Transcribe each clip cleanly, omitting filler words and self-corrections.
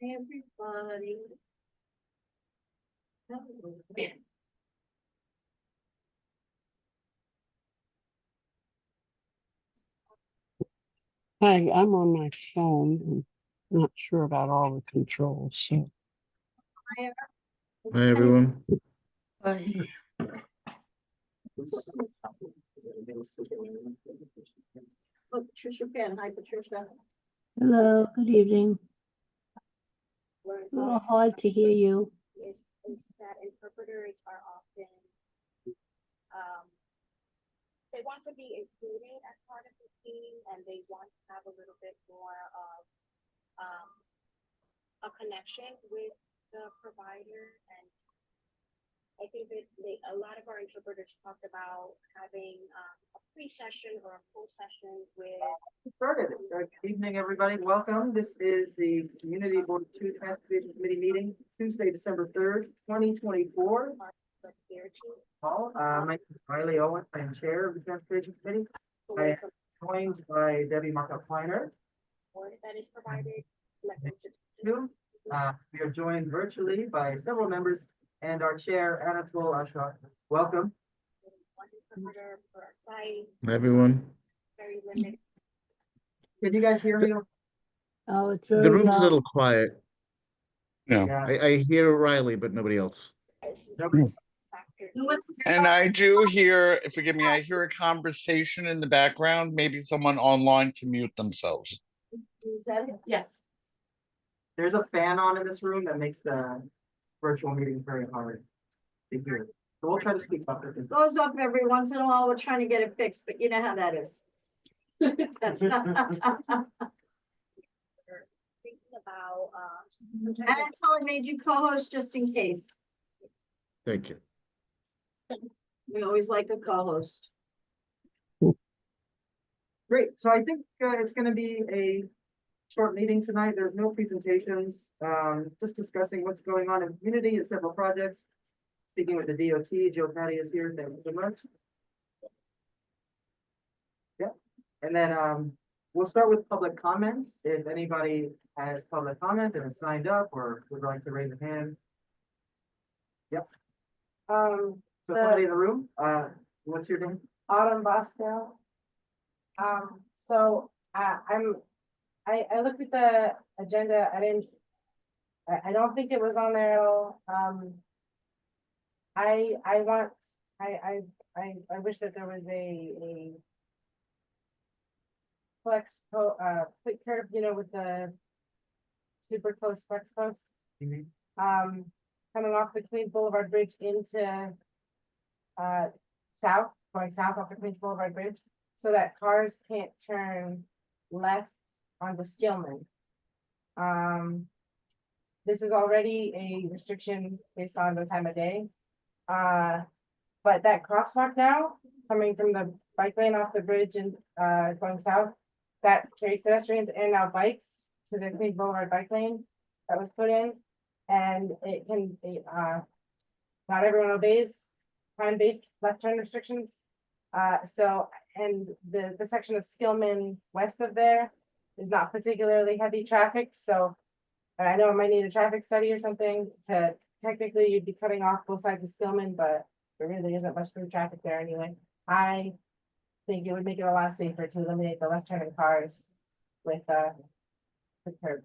Everybody. Hi, I'm on my phone and not sure about all the controls, so. Hi, everyone. Oh, Patricia Penn. Hi, Patricia. Hello, good evening. We're A little hard to hear you. is that interpreters are often they want to be included as part of the team, and they want to have a little bit more of a connection with the provider. And I think that a lot of our interpreters talked about having a pre-session or a full session with. Started. Good evening, everybody. Welcome. This is the Community Board 2 Transportation Committee meeting, Tuesday, December 3rd, 2024. My name is Riley Owen. I am chair of the Transportation Committee. I am joined by Debbie Markup-Kleiner. That is provided. We are joined virtually by several members and our chair, Anatol Ashok. Welcome. Hi, everyone. Very limited. Can you guys hear me? Oh, it's very The room's a loud. little quiet. Yeah, Yeah. I hear Riley, but nobody else. Nobody. And I do hear, forgive me, I hear a conversation in the background. Maybe someone online can mute themselves. Is that it? Yes. There's a fan on in this room that makes the virtual meetings very hard to hear. So we'll try to speak up with this. Goes up every once in a while. We're trying to get it fixed, but you know how that is. Thinking about, Anatol, I made you co-host just in case. Thank you. We always like a co-host. Great, so I think it's gonna be a short meeting tonight. There's no presentations, just discussing what's going on in the community and several projects. Speaking with the DOT, Joe Patty is here, thank you so much. Yeah, and then we'll start with public comments. If anybody has public comment and is signed up or would like to raise a hand. Yep, so somebody in the room, what's your name? Autumn Bosco. I looked at the agenda. I don't think it was on there at all. I wish that there was a flex, quick curve, with the super close flex post. Mhm. Coming off the Queens Boulevard Bridge into going south off the Queens Boulevard Bridge, so that cars can't turn left onto Skillman. This is already a restriction based on the time of day. But that crosswalk now, coming from the bike lane off the bridge and going south, that carries pedestrians and now bikes to the Queens Boulevard bike lane that was put in. And not everyone obeys time-based left turn restrictions. And the section of Skillman west of there is not particularly heavy traffic, so I know I might need a traffic study or something to, technically you'd be cutting off both sides of Skillman, but there really isn't much through traffic there anyway. I think it would make it a lot safer to eliminate the left turning cars with the curb.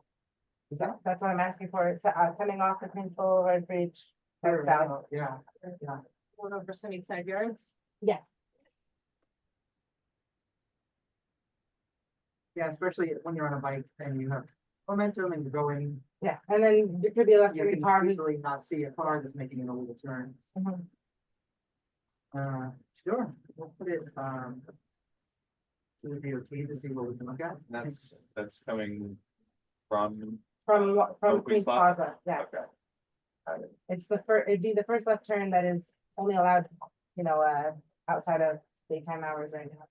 So that's what I'm asking for. It's coming off the Queens Boulevard Bridge. Sure, south. yeah. One over Sunnyside Yards? Yeah, especially when you're on a bike and you have momentum and you're going, Yeah, and then there could be a left you turning can car. who's- usually not see a car that's making an illegal turn. Mhm. Sure, we'll put it, to the DOT to see what we can look at. That's coming from, From Queens Queens Plaza? Plaza, yes. Okay. It's it'd be the first left turn that is only allowed, outside of daytime hours right now.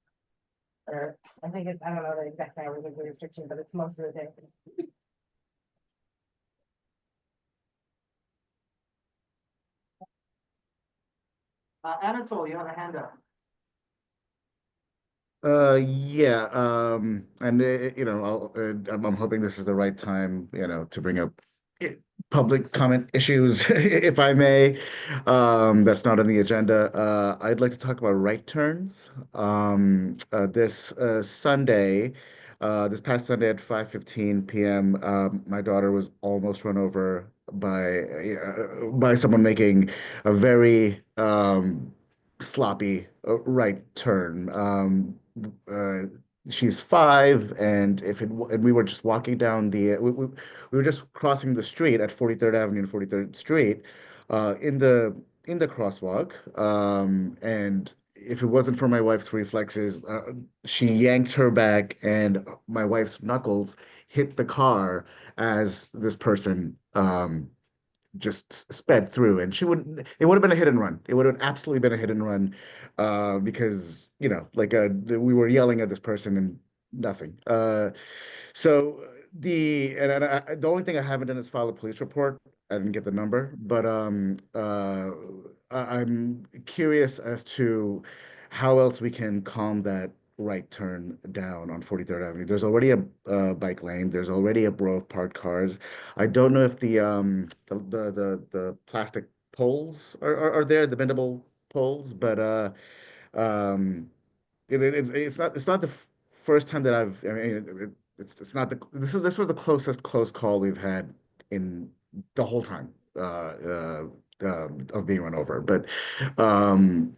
Or I think I don't know the exact hours of the restriction, but it's most of the day. Anatol, you have a hand up. Yeah, and I'm hoping this is the right time, to bring up public comment issues, if I may. That's not on the agenda. I'd like to talk about right turns. This Sunday, this past Sunday at 5:15 p.m., my daughter was almost run over by someone making a very sloppy right turn. Uh, she's 5, and and we were just walking down we were just crossing the street at 43rd Avenue and 43rd Street, in the crosswalk. And if it wasn't for my wife's reflexes, she yanked her back, and my wife's knuckles hit the car as this person just sped through. And it would have been a hit and run. It would have absolutely been a hit and run, because we were yelling at this person and nothing. So the only thing I haven't done is file a police report. I didn't get the number, but I'm curious as to how else we can calm that right turn down on 43rd Avenue. There's already a bike lane. There's already a row of parked cars. I don't know if the plastic poles are there, the bendable poles, but um, it's not the first time that I mean, it's not this was the closest close call we've had in the whole time of being run over. But um,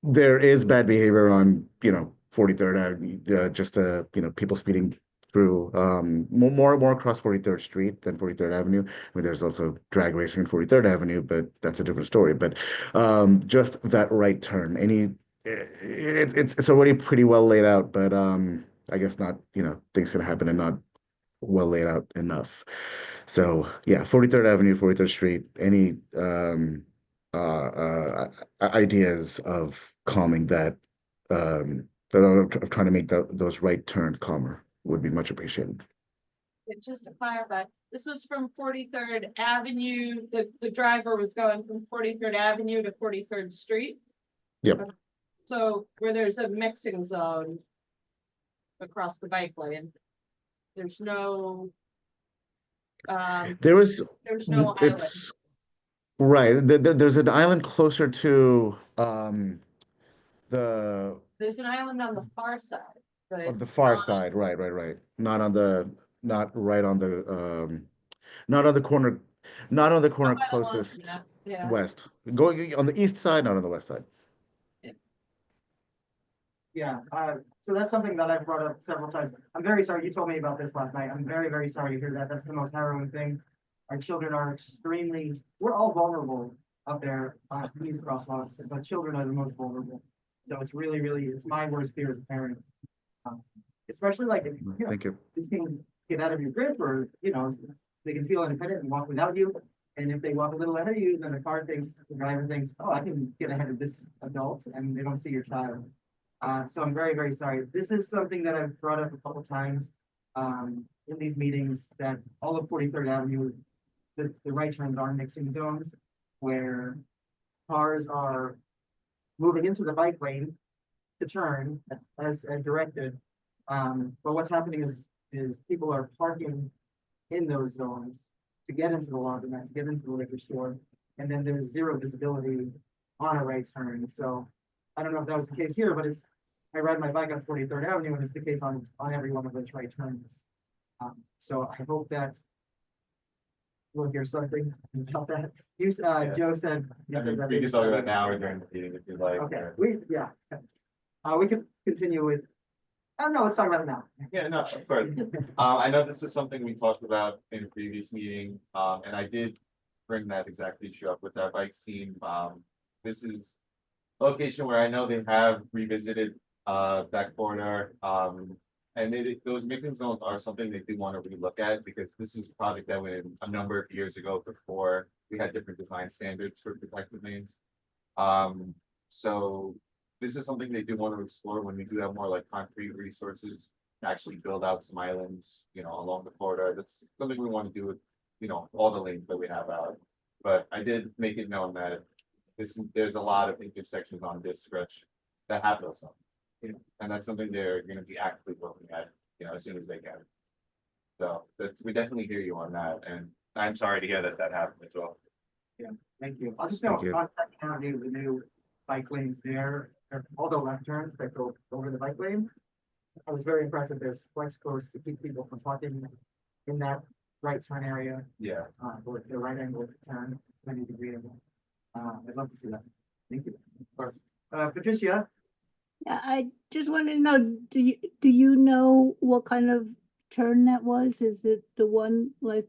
there is bad behavior on 43rd Avenue, just people speeding through, more across 43rd Street than 43rd Avenue. I mean, there's also drag racing in 43rd Avenue, but that's a different story. But just that right turn, it's already pretty well laid out, but I guess not, things can happen and not well laid out enough. So yeah, 43rd Avenue, 43rd Street, any ideas of calming that, of trying to make those right turns calmer would be much appreciated. Just to clarify, this was from 43rd Avenue, the driver was going from 43rd Avenue to 43rd Street? Yep. So where there's a mixing zone across the bike lane, there's no, There's no island. it's right. There's an island closer to the There's an island on the far side, but. on the far side, right. Not right on the not on the corner, not on the corner Not by the line, closest yeah. west. Going on the east side, not on the west side. Yeah, so that's something that I've brought up several times. I'm very sorry, you told me about this last night. I'm very, very sorry to hear that. That's the most harrowing thing. Our children are we're all vulnerable up there on these crosswalks, but children are the most vulnerable. So it's really, really, it's my worst fear as a parent. Especially like, if, Thank you. this can get out of your grip, or, they can feel independent and walk without you. And if they walk a little ahead of you, then the driver thinks, oh, I can get ahead of this adult, and they don't see your child. So I'm very, very sorry. This is something that I've brought up a couple times in these meetings, that all of 43rd Avenue, the right turns are mixing zones where cars are moving into the bike lane to turn as directed. But what's happening is people are parking in those zones to get into the laundromat, to get into the liquor store, and then there's zero visibility on a right turn. So I don't know if that was the case here, but I ride my bike on 43rd Avenue, and it's the case on every one of those right turns. So I hope that we'll hear something about that. You, Joe said. I mean, we can talk about now or during the meeting if you'd like. Okay, or- we could continue with, oh no, let's talk about it now. Yeah, no, of course. I know this is something we talked about in a previous meeting, and I did bring that exact issue up with our bikes team. This is a location where I know they have revisited that corridor. And those mixing zones are something they do want to relook at, because this is a project that went a number of years ago before we had different design standards for protected lanes. So this is something they do want to explore when we do have more like concrete resources to actually build out some islands, along the corridor. That's something we want to do with, all the lanes that we have out. But I did make it known that there's a lot of intersections on this stretch that have those zones. And that's something they're going to be actively looking at, as soon as they can. So we definitely hear you on that, and I'm sorry to hear that that happened as well. Thank you. I'll just Thank note you. on Second Avenue, the new bike lanes there, all the left turns that go over the bike lane. I was very impressed that there's flex course to keep people from parking in that right turn area, Yeah. or the right angle turn, 90-degree angle. I'd love to see that. Thank you. Of course. Patricia, Yeah, I just wanted to know, do you know what kind of turn that was? Is it the one like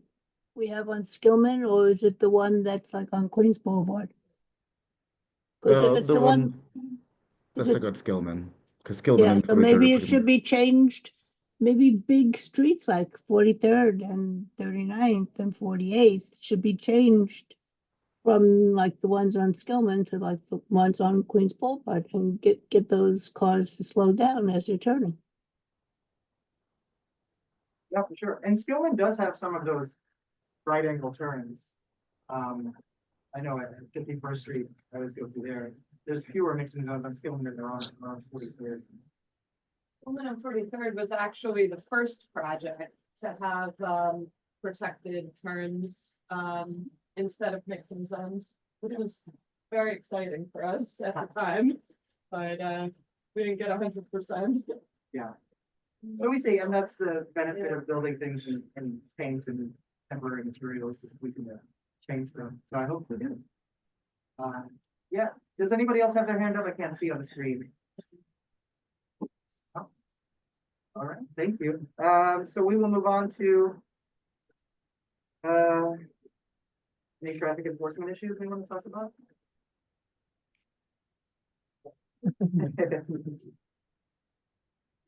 we have on Skillman, or is it the one that's like on Queens Boulevard? Because if it's The the one, one, is let's it, take out Skillman, because Skillman yeah, and so 43rd are maybe it pretty should much. be changed. Maybe big streets like 43rd and 39th and 48th should be changed from like the ones on Skillman to like the ones on Queens Boulevard, and get those cars to slow down as they're turning. yeah, for sure. And Skillman does have some of those right angle turns. I know at 51st Street, I always go through there. There's fewer mixing zones on Skillman than there are on 43rd. Woman on 43rd was actually the first project to have protected turns instead of mixing zones, which was very exciting for us at the time. But we didn't get 100%. Yeah. So we see, and that's the benefit of building things in paint and temporary materials, is we can change them. So I hope we do. Yeah, does anybody else have their hand up? I can't see on the screen. Oh. All right, thank you. So we will move on to any traffic enforcement issues we want to talk about?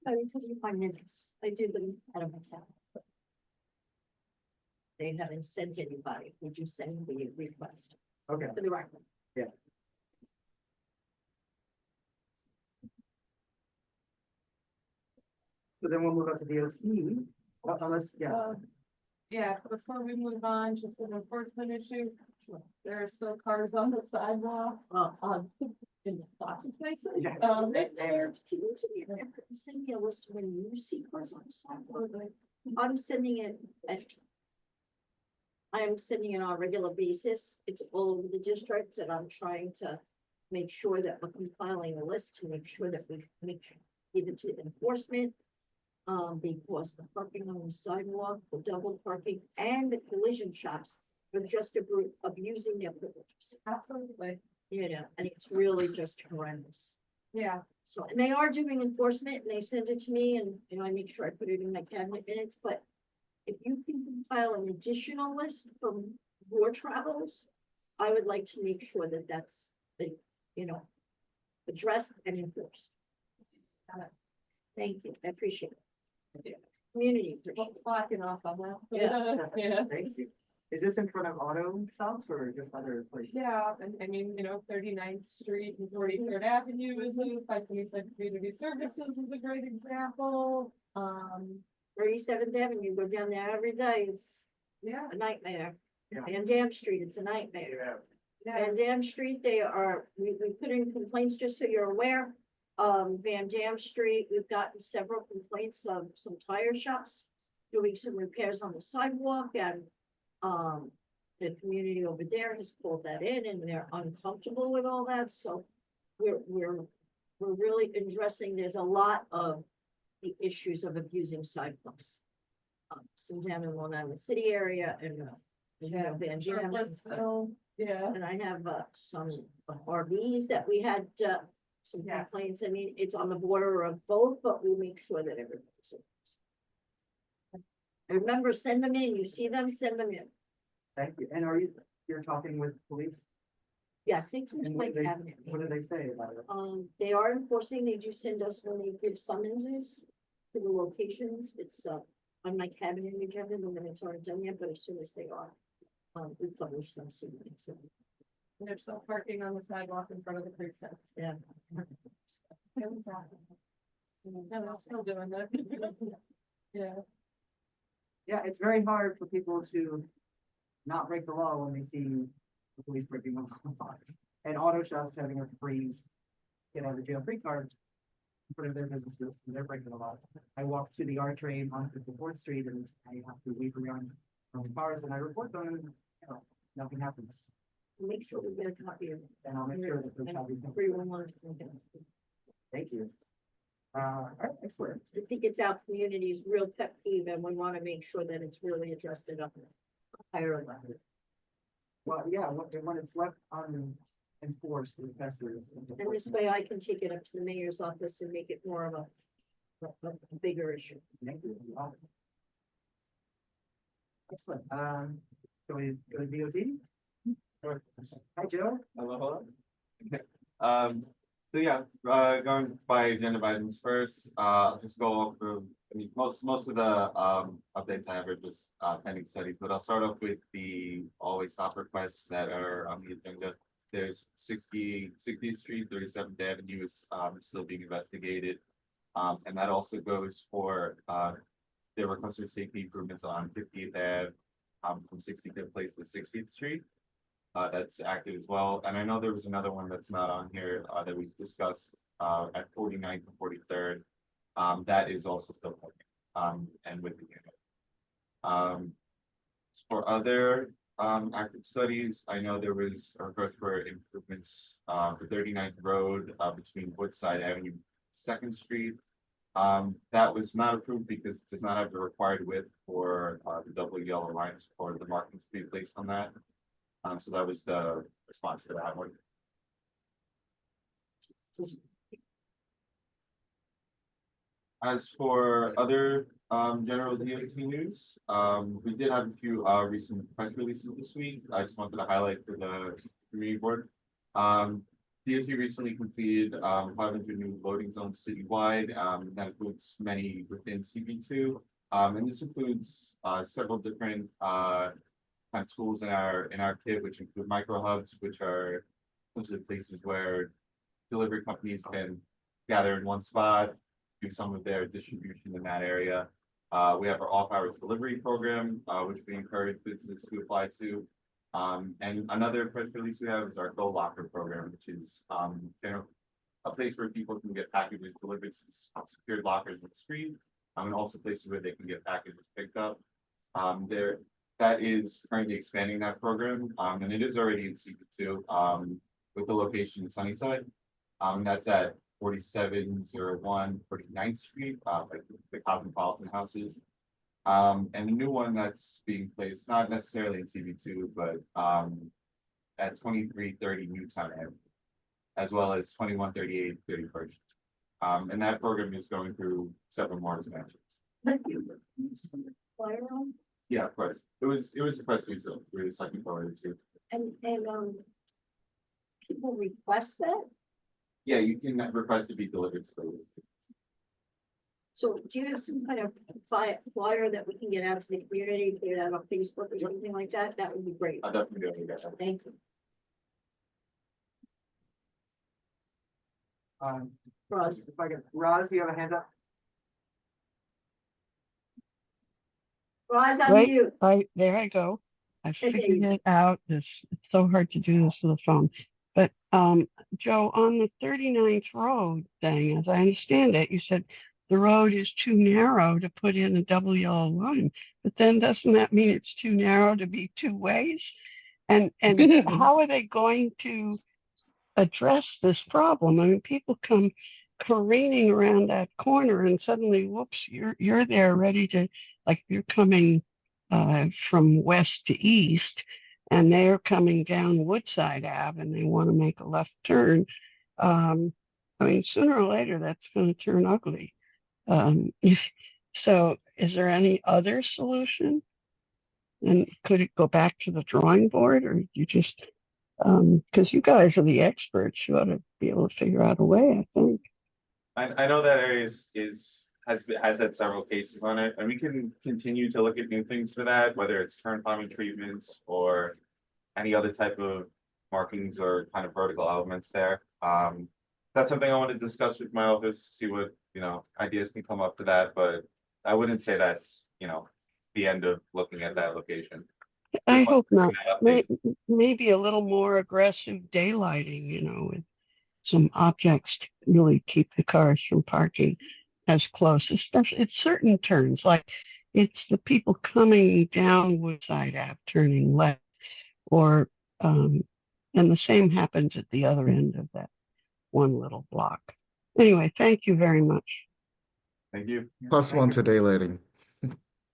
I will tell you 5 minutes. I do them out of my town. They haven't sent anybody. Would you send me a request Okay, for the record? so then we'll move on to DOT, unless, yes. Yeah, before we move on, just an enforcement issue. There are still cars on the sidewalk, in lots of places. Yeah. Can you send me a list of when you see cars on the sidewalk? I'm sending it I am sending it on a regular basis. It's all over the districts, and I'm trying to make sure that we're compiling a list to make sure that we give it to enforcement. Because the parking on the sidewalk, the double parking, and the collision shops are just abusing their privileges. Absolutely, You know, and it's really just horrendous. yeah. So, and they are doing enforcement, and they send it to me, and, you know, I make sure I put it in my cabinet minutes, but if you can compile an additional list from your travels, I would like to make sure that that's, you know, addressed and enforced. Thank you, I appreciate it. Community. appreciate it. Blocking off on that. Yeah. Yeah. Thank you. Is this in front of auto shops or just other places? Yeah, and I mean, you know, 39th Street and 43rd Avenue is I think that community services is a great example. 37th Avenue, go down there every day, it's Yeah. a nightmare. Yeah. Van Dam Street, it's a nightmare. Van Dam Street, we put in complaints, just so you're aware. Van Dam Street, we've gotten several complaints of some tire shops doing some repairs on the sidewalk, and the community over there has pulled that in, and they're uncomfortable with all that, so we're really addressing, there's a lot of the issues of abusing sidewalks. Some down in Long Island City area, and Van Dam. Charlottesville, yeah. And I have some RVs that we had some Yes. complaints. I mean, it's on the border of both, but we'll make sure that everybody's. Remember, send them in. You see them, send them in. Thank you. And you're talking with police? Yes, they can And my what do cabinet. what do they say about it? They are enforcing. They do send us when they give summonses to the locations. It's on my cabinet agenda. The minutes aren't done yet, but as soon as they are, we publish them soon. And they're still parking on the sidewalk in front of the precinct. Yeah. Yeah, they're still doing that. Yeah. Yeah, it's very hard for people to not break the law when they see the police breaking the law. And auto shops having a free, get out of jail free card front of their businesses, and they're breaking the law. I walk to the R train on 54th Street and I have to wait around from cars and I report them and, you know, nothing happens. Make sure we get a copy of it. And I'll make sure that those copies. come. Everyone wants to. Thank you. All right, excellent. I think it's our community's real pet peeve, and we want to make sure that it's really addressed at a higher level. Well, yeah, when it's left unenforced, the investors. And this way I can take it up to the mayor's office and make it more of a bigger issue. Thank you. Excellent. So we go to DOT? Hi, Joe. Hello, hello. So yeah, going by agenda items first, I'll just go over, I mean, most of the, updates I have are just, pending studies, but I'll start off with the always stop requests that are on the agenda. There's 60th Street, 37th Avenue is, still being investigated. And that also goes for, their request for safety improvements on 50th Ave, from 65th Place to 60th Street. That's active as well. And I know there was another one that's not on here, that we discussed, at 49th and 43rd. That is also still pending, and with the unit. For other, active studies, I know there was a request for improvements, for 39th Road, between Woodside Avenue, 2nd Street. That was not approved because it does not have the required width for, the double yellow lines for the markings to be placed on that. So that was the response to that one. As for other general DOT news, we did have a few recent press releases this week. I just wanted to highlight for the community board. DOT recently completed 500 new loading zones citywide. That includes many within CB2. And this includes several different kind of tools in our kit, which include micro hubs, which are essentially places where delivery companies can gather in one spot, do some of their distribution in that area. We have our off-hours delivery program, which we encourage businesses to apply to. And another press release we have is our Go Locker program, which is a place where people can get packages delivered to secured lockers with the street, and also places where they can get packages picked up. That is currently expanding that program, and it is already in CB2, with the location in Sunnyside. That's at 4701 49th Street, like the Cosmopolitan houses. And the new one that's being placed, not necessarily in CB2, but at 2330 Newtown Avenue, as well as 2138 31st. And that program is going through several more expansions. Flyer on? Yeah, of course. It was the press release that we were looking forward to. And people request that? Yeah, you can request to be delivered to the. So do you have some kind of flyer that we can get out to the community, put it out on Facebook or something like that? That would be great. I'll definitely be able to get that. Thank you. Roz. If I can, Roz, you have a hand up? Roz, Wait, unmute. there I go. I Okay. figured it out. It's so hard to do this with a phone. But Joe, on the 39th Road thing, as I understand it, you said the road is too narrow to put in a double yellow line. But then doesn't that mean it's too narrow to be two ways? And how are they going to address this problem? I mean, people come careening around that corner and suddenly, whoops, you're there ready to, like you're coming from west to east, and they're coming down Woodside Ave and they want to make a left turn. I mean, sooner or later that's going to turn ugly. So is there any other solution? And could it go back to the drawing board, or you just, because you guys are the experts, you ought to be able to figure out a way, I think. I know that area has had several cases on it, and we can continue to look at new things for that, whether it's turn timing treatments or any other type of markings or kind of vertical elements there. That's something I want to discuss with my office, see what, ideas can come up for that, but I wouldn't say that's, the end of looking at that location. I hope not. Maybe a little more aggressive daylighting, with some objects to really keep the cars from parking as close, especially at certain turns, like it's the people coming down Woodside Ave turning left, or and the same happens at the other end of that one little block. Anyway, thank you very much. Thank you. Yeah, Plus thank one you. to daylighting.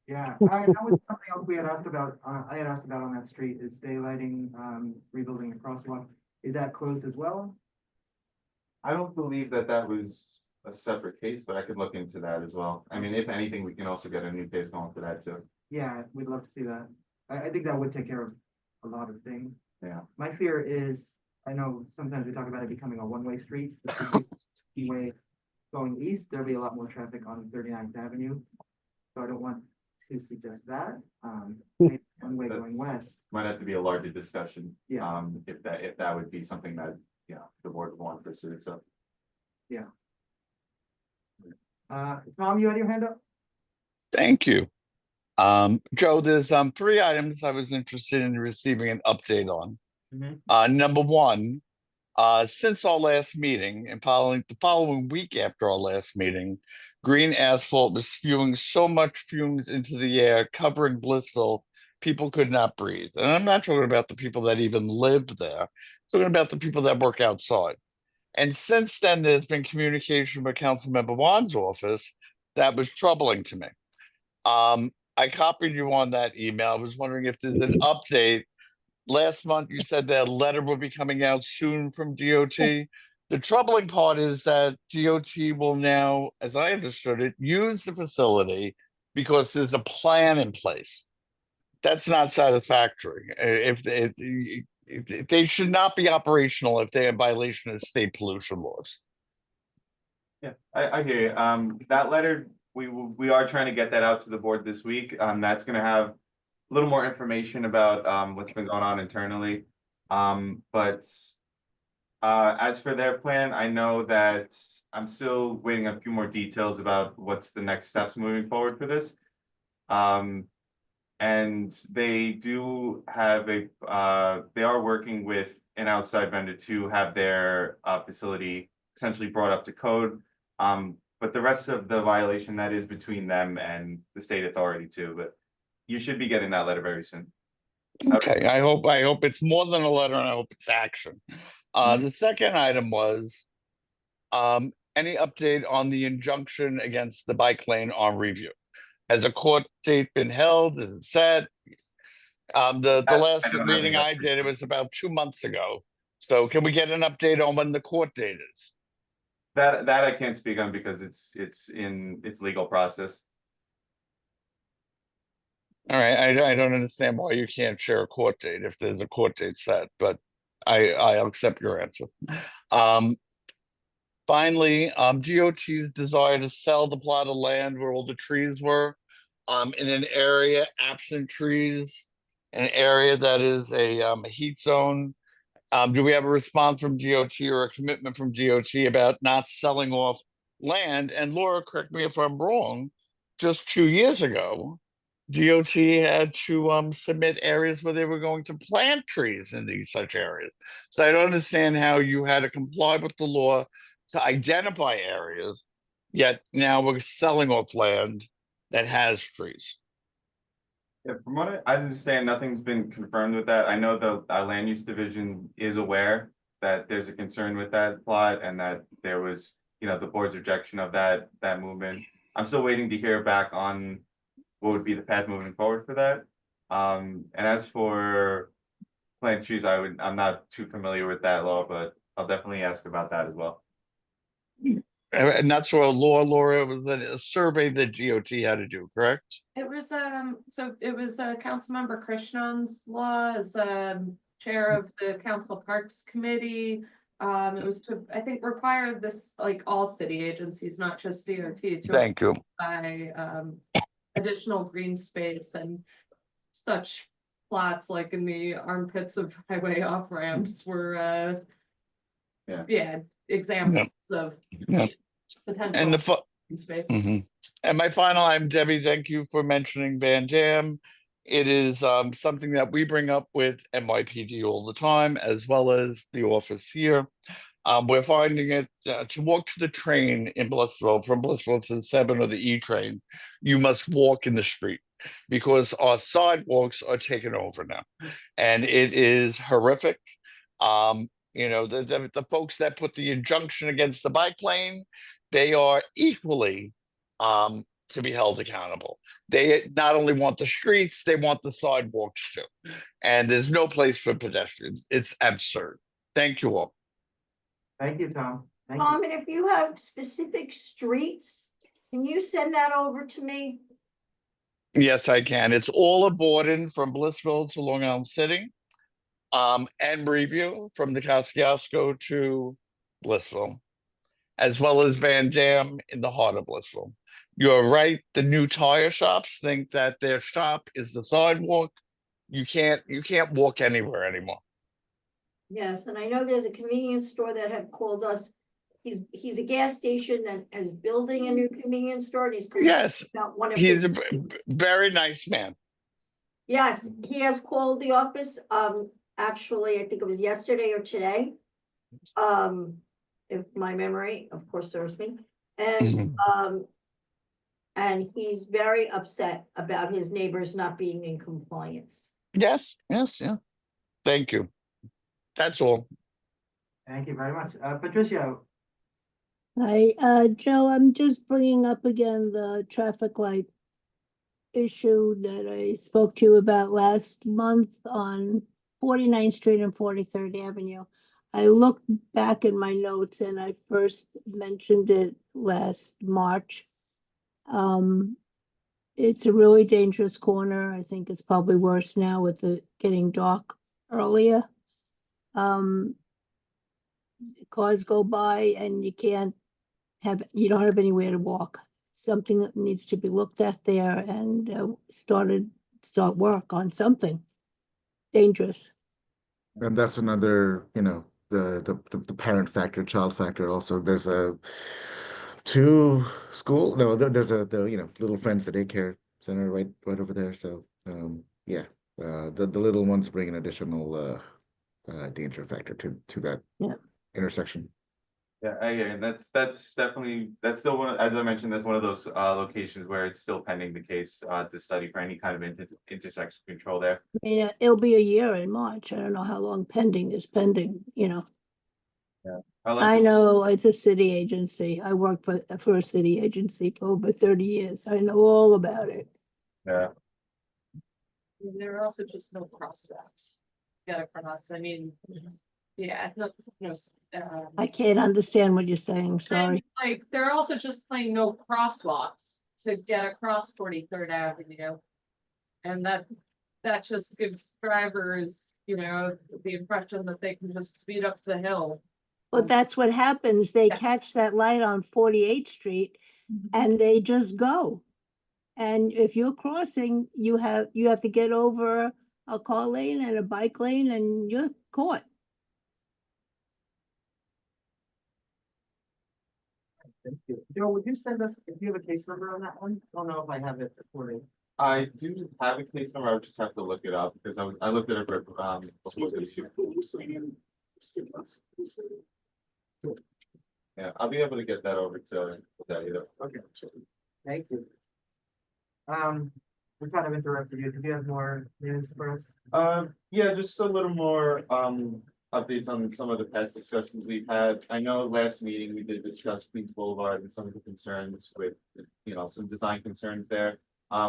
Yeah, that was something else we had asked about, I had asked about on that street, is daylighting, rebuilding a crosswalk. Is that closed as well? I don't believe that that was a separate case, but I could look into that as well. I mean, if anything, we can also get a new case going for that too. Yeah, we'd love to see that. I think that would take care of a lot of things. Yeah. My fear is, I know sometimes we talk about it becoming a one-way street. Way going east, there'll be a lot more traffic on 39th Avenue. So I don't want to suggest that. Maybe one way going west. Might have to be a larger discussion. Yeah. If that would be something that, the board would want to pursue, so. Tom, you had your hand up? Thank you. Joe, there's three items I was interested in receiving an update on. Number one, since our last meeting and the following week after our last meeting, green asphalt was spewing so much fumes into the air, covering Blissville, people could not breathe. And I'm not talking about the people that even live there. I'm talking about the people that work outside. And since then, there's been communication with Councilmember Wan's office that was troubling to me. I copied you on that email. I was wondering if there's an update. Last month, you said that a letter will be coming out soon from DOT. The troubling part is that DOT will now, as I understood it, use the facility because there's a plan in place. That's not satisfactory. If they should not be operational if they're in violation of state pollution laws. Yeah, I hear you. That letter, we are trying to get that out to the board this week. That's gonna have a little more information about what's been going on internally. But as for their plan, I know that I'm still waiting a few more details about what's the next steps moving forward for this. And they do have they are working with an outside vendor to have their facility essentially brought up to code. But the rest of the violation, that is between them and the state authority too, but you should be getting that letter very soon. Okay, I hope it's more than a letter and I hope it's action. The second item was any update on the injunction against the bike lane on review? Has a court date been held? Is it set? The last don't have meeting any I did, it was about 2 months ago. So can we get an update on when the court date is? That I can't speak on because it's in its legal process. All right, I don't understand why you can't share a court date if there's a court date set, but I'll accept your answer. Finally, DOT's desire to sell the plot of land where all the trees were, in an area absent trees, an area that is a heat zone. Do we have a response from DOT or a commitment from DOT about not selling off land? And Laura, correct me if I'm wrong, just 2 years ago, DOT had to submit areas where they were going to plant trees in these such areas. So I don't understand how you had to comply with the law to identify areas, yet now we're selling off land that has trees. Yeah, from what I understand, nothing's been confirmed with that. I know the land use division is aware that there's a concern with that plot and that there was, the board's rejection of that movement. I'm still waiting to hear back on what would be the path moving forward for that. And as for plant trees, I'm not too familiar with that law, but I'll definitely ask about that as well. And that's what Laura, it was a survey that DOT had to do, correct? It was, so it was Councilmember Krishnan's law as chair of the Council Parks Committee. It was to, I think, require this, like all city agencies, not just DOT, to Thank you. buy additional green space and such plots like in the armpits of highway off ramps were examples of potential And the green space. And my final item, Debbie, thank you for mentioning Van Dam. It is something that we bring up with NYPD all the time, as well as the office here. We're finding it to walk to the train in Blissville, from Blissville to the 7 or the E train, you must walk in the street because our sidewalks are taken over now. And it is horrific. The folks that put the injunction against the bike lane, they are equally to be held accountable. They not only want the streets, they want the sidewalks too. And there's no place for pedestrians. It's absurd. Thank you all. Thank you, Tom. Thank you. And if you have specific streets, can you send that over to me? Yes, I can. It's all of Borden from Blissville to Long Island City. And Review from the Kosciuszko to Blissville, as well as Van Dam in the heart of Blissville. You're right, the new tire shops think that their shop is the sidewalk. You can't walk anywhere anymore. Yes, and I know there's a convenience store that had called us. He's a gas station that is building a new convenience store and he's. Yes, About one of he's his. a very nice man. Yes, he has called the office, actually, I think it was yesterday or today. If my memory, of course, serves me. And he's very upset about his neighbors not being in compliance. Yes. Thank you. That's all. Thank you very much. Patricia, Hi, Joe, I'm just bringing up again the traffic light issue that I spoke to you about last month on 49th Street and 43rd Avenue. I looked back in my notes and I first mentioned it last March. It's a really dangerous corner. I think it's probably worse now with it getting dark earlier. Cars go by and you don't have anywhere to walk. Something that needs to be looked at there and start work on something dangerous. And that's another, the parent factor, child factor. Also, there's there's a Little Friends, the daycare center right over there. So the little ones bring an additional danger factor to that intersection. Yeah, and that's still one, as I mentioned, that's one of those locations where it's still pending the case to study for any kind of intersection control there. I mean, it'll be a year in March. I don't know how long pending is pending, Yeah. I know it's a city agency. I worked for a city agency for over 30 years. I know all about it. Yeah. There are also just no crosswalks. Get it from us. I mean, yeah, no. I can't understand what you're saying, sorry. Like, there are also just plain no crosswalks to get across 43rd Avenue. And that just gives drivers, the impression that they can just speed up the hill. But that's what happens. They Yes. catch that light on 48th Street and they just go. And if you're crossing, you have to get over a car lane and a bike lane and you're caught. thank you. Joe, would you send us, if you have a case number on that one? I don't know if I have it recorded. I do have a case number. I would just have to look it up because I looked at it before this. Yeah, I'll be able to get that over to either. Okay, thank you. We kind of interrupted you. Did you have more news for us? Yeah, just a little more updates on some of the past discussions we've had. I know last meeting we did discuss Queens Boulevard and some of the concerns with, some design concerns there.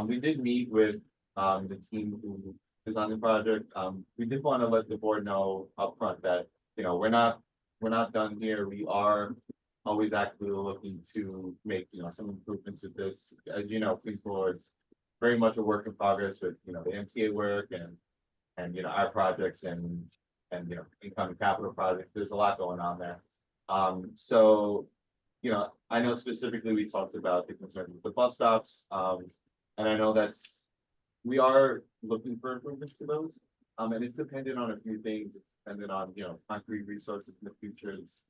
We did meet with the team who designed the project. We did want to let the board know upfront that, we're not done here. We are always actively looking to make, some improvements with this. As you know, Queens Boulevard's very much a work in progress with, the MTA work and our projects and income capital projects. There's a lot going on there. So, I know specifically we talked about the concerns with the bus stops. And I know we are looking for improvements to those. And it's dependent on a few things. It's dependent on, concrete resources in the future. It's,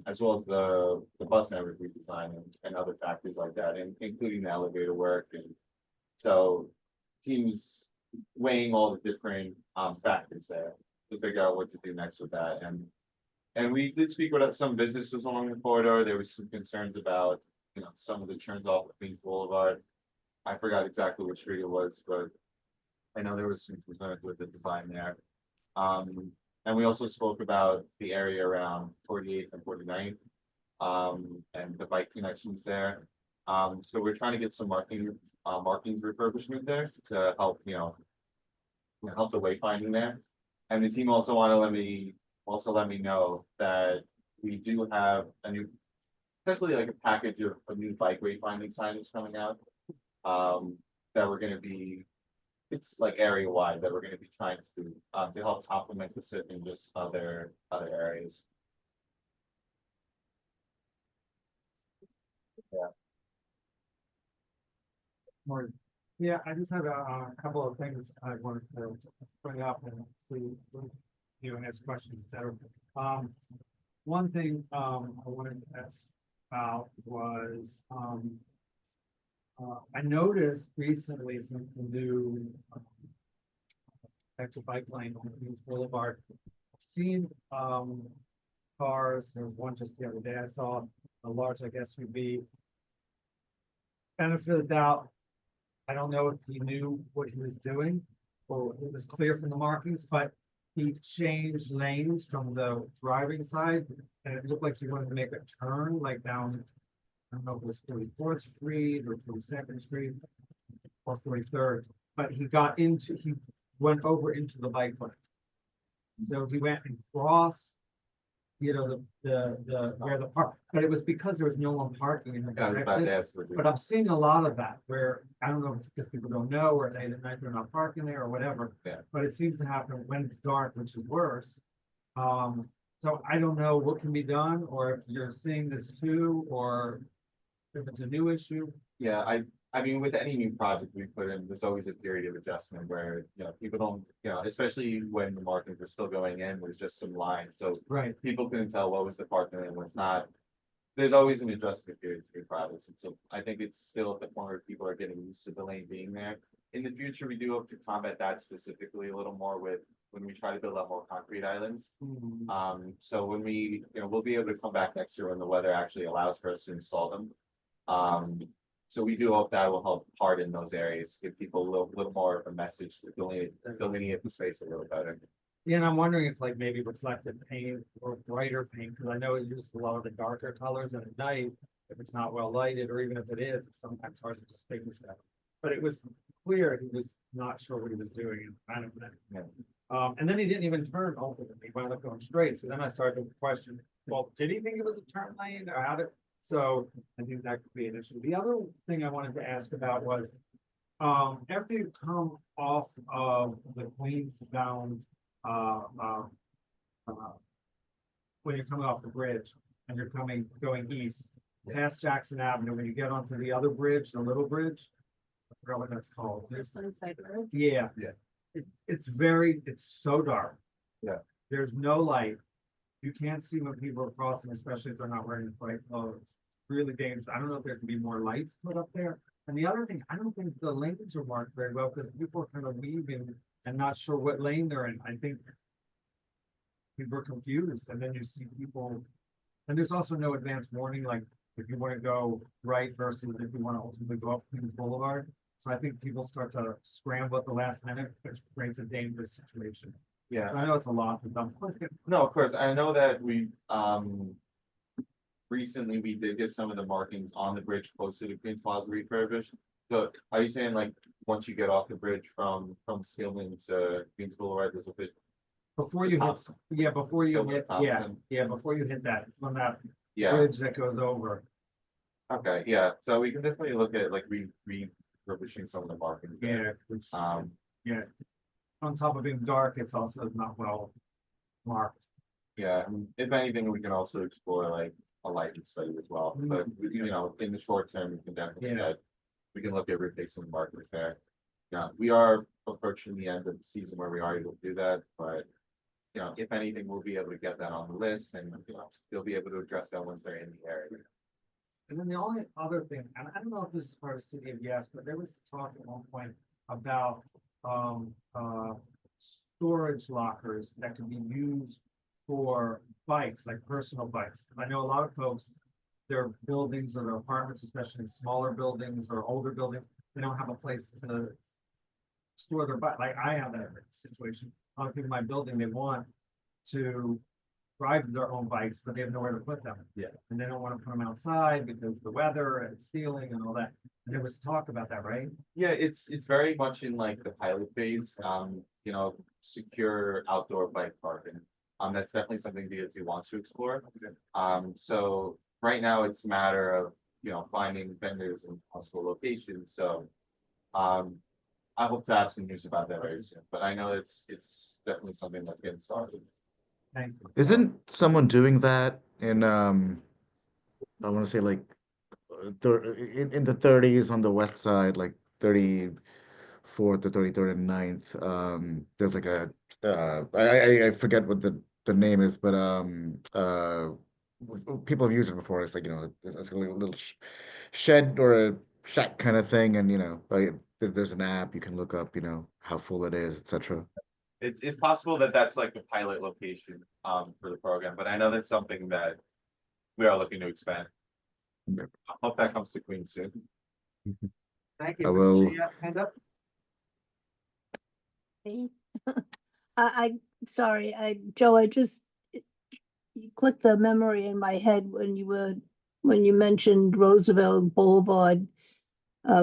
as well as the bus network redesign and other factors like that, including the elevator work. And so teams weighing all the different factors there to figure out what to do next with that. And And we did speak with some businesses along the corridor. There was some concerns about, some of the turns off of Queens Boulevard. I forgot exactly which street it was, but I know there was some concerns with the design there. And we also spoke about the area around 48th and 49th, and the bike connections there. So we're trying to get some markings refurbishment there to help, help the wayfinding there. And the team also let me know that we do have essentially like a package of new bike wayfinding signage coming out. That we're gonna be, it's like area wide that we're gonna be trying to help complement the SIP in just other areas. Morning. Yeah, I just had a couple of things I wanted to bring up and see, and ask questions, et cetera. One thing, I wanted to ask about was, I noticed recently some new, active bike lane on Queens Boulevard. I've seen, cars, there was one just the other day, I saw a large, like SUV. Benefit of the doubt, I don't know if he knew what he was doing, or it was clear from the markings, but he changed lanes from the driving side, and it looked like he wanted to make a turn, like down, I don't know if it was 44th Street or 42nd Street or 43rd, but he went over into the bike lane. So he went and crossed, the where the park, but it was because there was no one parking in the I was about to exit. ask. But I'm seeing a lot of that where, I don't know if it's because people don't know, or late at night they're not parking there or whatever. Yeah. But it seems to happen when it's dark, which is worse. So I don't know what can be done, or if you're seeing this too, or if it's a new issue. Yeah, I mean, with any new project we put in, there's always a period of adjustment where, people don't, especially when the markings were still going in, there's just some lines, so Right. people couldn't tell what was the parking and what's not. There's always an adjustment period to new projects, and so I think it's still at the point where people are getting used to the lane being there. In the future, we do hope to combat that specifically a little more with when we try to build out more concrete islands. So when we'll be able to come back next year when the weather actually allows for us to install them. So we do hope that will help harden those areas, give people a little more of a message to delineate the space a little better. Yeah, and I'm wondering if like maybe reflective paint or brighter paint, because I know it uses a lot of the darker colors, and at night, if it's not well lighted, or even if it is, it's sometimes hard to distinguish that. But it was clear he was not sure what he was doing, and kind of that. Yeah. And then he didn't even turn ultimately, he wound up going straight. So then I started to question, well, did he think it was a turn lane, or how did? So I think that could be an issue. The other thing I wanted to ask about was, after you come off of the Queens bound, when you're coming off the bridge and you're going east, past Jackson Avenue, when you get onto the other bridge, the little bridge, I forgot what that's called. Sunside Road. Yeah. Yeah. It's so dark. Yeah. There's no light. You can't see when people are crossing, especially if they're not wearing bright clothes. Really dangerous. I don't know if there can be more lights put up there. And the other thing, I don't think the lanes are marked very well, because people are kind of weaving and not sure what lane they're in. I think people are confused, and then you see people, and there's also no advance warning, like if you want to go right versus if you want to ultimately go up Queens Boulevard. So I think people start to scramble at the last minute, which creates a dangerous situation. Yeah. So I know it's a lot, but No, of course, I know that we, recently we did get some of the markings on the bridge closer to Queens Plaza refurbished. So are you saying like, once you get off the bridge from Skillman to Queens Boulevard, there's a bit? before you hit, Thompson. before you hit, Thompson. before you hit that, it's on that Yeah, bridge that goes over. okay, yeah, so we can definitely look at like refurbishing some of the markings there. Yeah, which, Yeah, on top of being dark, it's also not well marked. yeah, and if anything, we can also explore like a lighting study as well, but in the short term, we can definitely we can look at replacing the markers there. Yeah, we are approaching the end of the season where we are able to do that, but if anything, we'll be able to get that on the list, and they'll be able to address that once they're in the area. And then the only other thing, and I don't know if this is part of City of Yes, but there was talk at one point about storage lockers that could be used for bikes, like personal bikes, because I know a lot of folks, their buildings or their apartments, especially smaller buildings or older buildings, they don't have a place to store their bike, like I have that situation. A lot of people in my building, they want to ride their own bikes, but they have nowhere to put them. Yeah. And they don't want to put them outside because the weather and stealing and all that. And there was talk about that, right? Yeah, it's very much in like the pilot phase, you know, secure outdoor bike parking. That's definitely something DOT wants to explore. So right now it's a matter of, you know, finding vendors in possible locations, so. I hope to have some news about that very soon, but I know it's definitely something that's getting started. Thank you. Isn't someone doing that in I want to say like in the 30s on the west side, like 34th or 33rd and 9th. There's like a I forget what the name is, but people have used it before. It's like, you know, it's a little shed or a shack kind of thing, and you know, like, there's an app you can look up, you know, how full it is, etc. It's possible that that's like the pilot location, for the program, but I know that's something that we are looking to expand. Yeah. I hope that comes to Queens soon. Thank you. I will- Patricia, hand up. Sorry, Joe, I just you clicked the memory in my head when you mentioned Roosevelt Boulevard,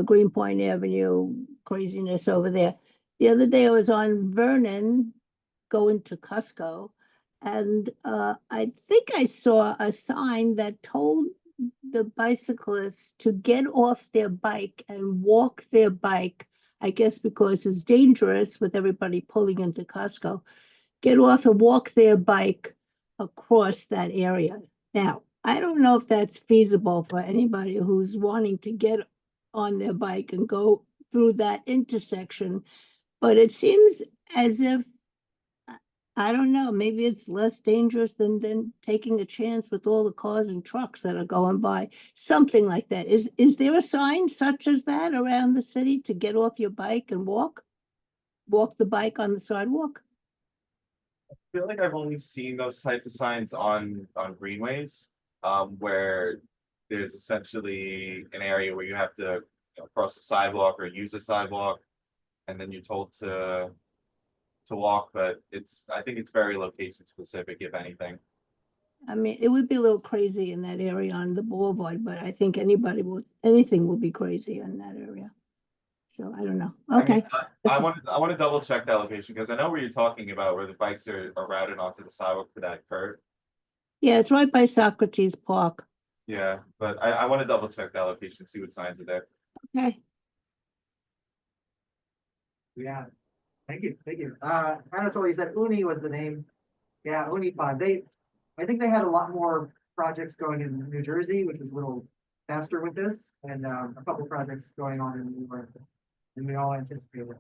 Greenpoint Avenue, craziness over there. The other day I was on Vernon going to Cusco, and I think I saw a sign that told the bicyclists to get off their bike and walk their bike. I guess because it's dangerous with everybody pulling into Costco, get off and walk their bike across that area. Now, I don't know if that's feasible for anybody who's wanting to get on their bike and go through that intersection, but it seems as if, I don't know, maybe it's less dangerous than taking a chance with all the cars and trucks that are going by, something like that. Is there a sign such as that around the city to get off your bike and walk the bike on the sidewalk? I feel like I've only seen those type of signs on greenways, where there's essentially an area where you have to, you know, cross the sidewalk or use a sidewalk, and then you're told to walk, but I think it's very location specific, if anything. I mean, it would be a little crazy in that area on the boulevard, but I think anything will be crazy in that area. So I don't know. Okay. I want to double check that location, because I know where you're talking about, where the bikes are routed onto the sidewalk for that curve. Yeah, it's right by Socrates Park. Yeah, but I want to double check that location, see what signs are there. Okay. Yeah, thank you, thank you. Anatoly, you said Uni was the name. Yeah, Uni Pod. I think they had a lot more projects going in New Jersey, which was a little faster with this, and a couple projects going on in New York than we all anticipated.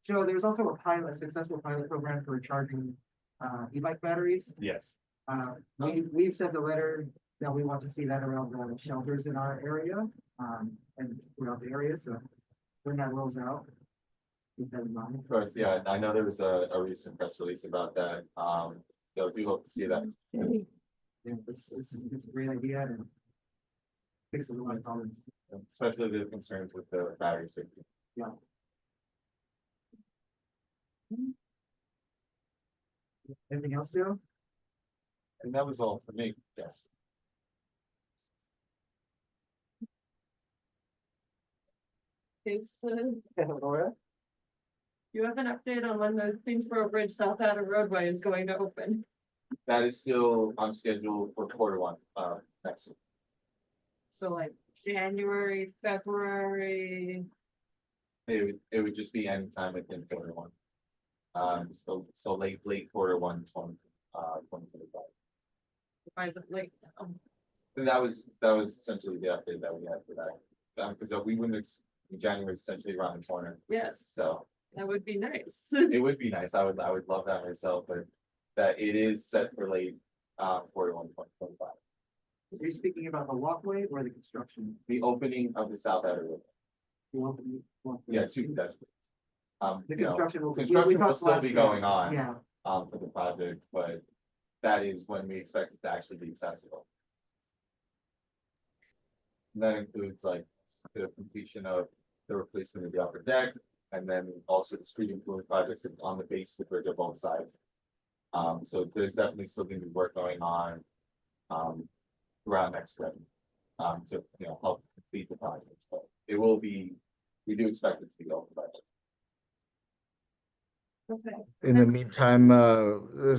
Joe, there's also a successful pilot program for charging e-bike batteries. Yes. We've sent a letter that we want to see that around the shelters in our area, and throughout the area, so when that rolls out. Keep that in mind. Of course, yeah, I know there was a recent press release about that, so we hope to see that. Okay. Yeah, it's a great idea and fixes a lot of problems. Especially the concerns with the battery safety. Yeah. Anything else, Joe? And that was all for me, yes. Okay, so Laura? you have an update on when the Queensboro Bridge South Adder roadway is going to open? That is still on schedule for Q1, next year. So like January, February, It would just be any time within Q1. So late Q1, 2025. why is it late now? And that was essentially the update that we had for that. Because we wouldn't, January is essentially around the corner, Yes, so that would be nice. it would be nice. I would love that myself, but that it is set for late, Q1, 2025. Are you speaking about the walkway or the construction? The opening of the South Adder Road. Yeah, two pedestrians. The You know, construction will. construction will talked still last be year. going on. Yeah, For the project, but that is when we expect it to actually be accessible. And that includes like the completion of the replacement of the upper deck, and then also the street improvement projects on the base of the bridge on both sides. So there's definitely still gonna be work going on, throughout next spring. To, you know, help complete the project, but it will be, we do expect it to be over by then. Okay. In the Next- meantime,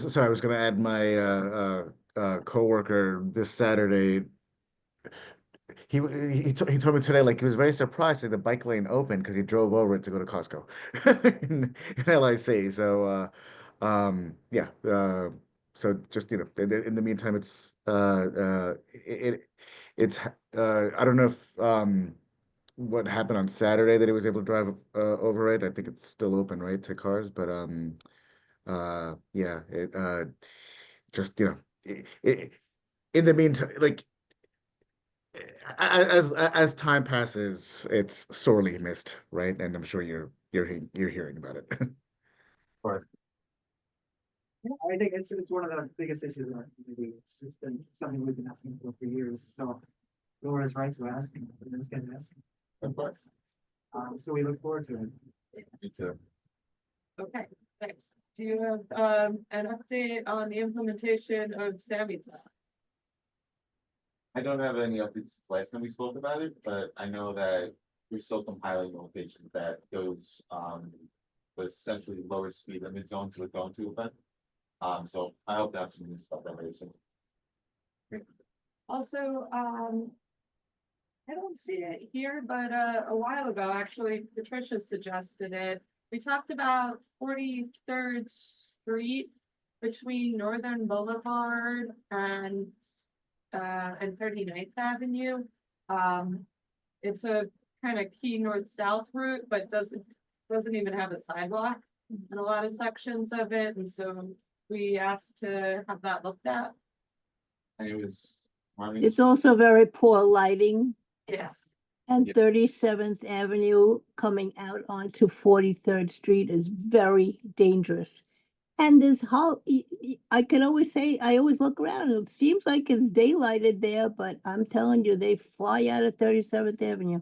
sorry, I was gonna add my coworker this Saturday. He told me today, like, he was very surprised that the bike lane opened because he drove over it to go to Costco in LIC. So yeah, so just, you know, in the meantime, it's I don't know if what happened on Saturday that he was able to drive over it. I think it's still open, right, to cars, but yeah, just, you know, in the meantime, like, as time passes, it's sorely missed, right? And I'm sure you're hearing about it. I think it's one of the biggest issues in our community. It's been something we've been asking for years, so Laura's right to ask, and it's gonna ask. Of course. So we look forward to it. Me too. Okay, thanks. Do you have an update on the implementation of Sammy's app? I don't have any updates since last time we spoke about it, but I know that we're still compiling locations that goes, was essentially lower speed limit zone to a zone 2 event. So I hope to have some news about that very soon. Also, I don't see it here, but a while ago, actually, Patricia suggested it. We talked about 43rd Street between Northern Boulevard and 39th Avenue. It's a kind of key north-south route, but doesn't even have a sidewalk in a lot of sections of it, and so we asked to have that looked at. And it was running. It's also very poor lighting. Yes. And Yep. 37th Avenue coming out onto 43rd Street is very dangerous. And this whole, I can always say, I always look around, it seems like it's daylighted there, but I'm telling you, they fly out of 37th Avenue.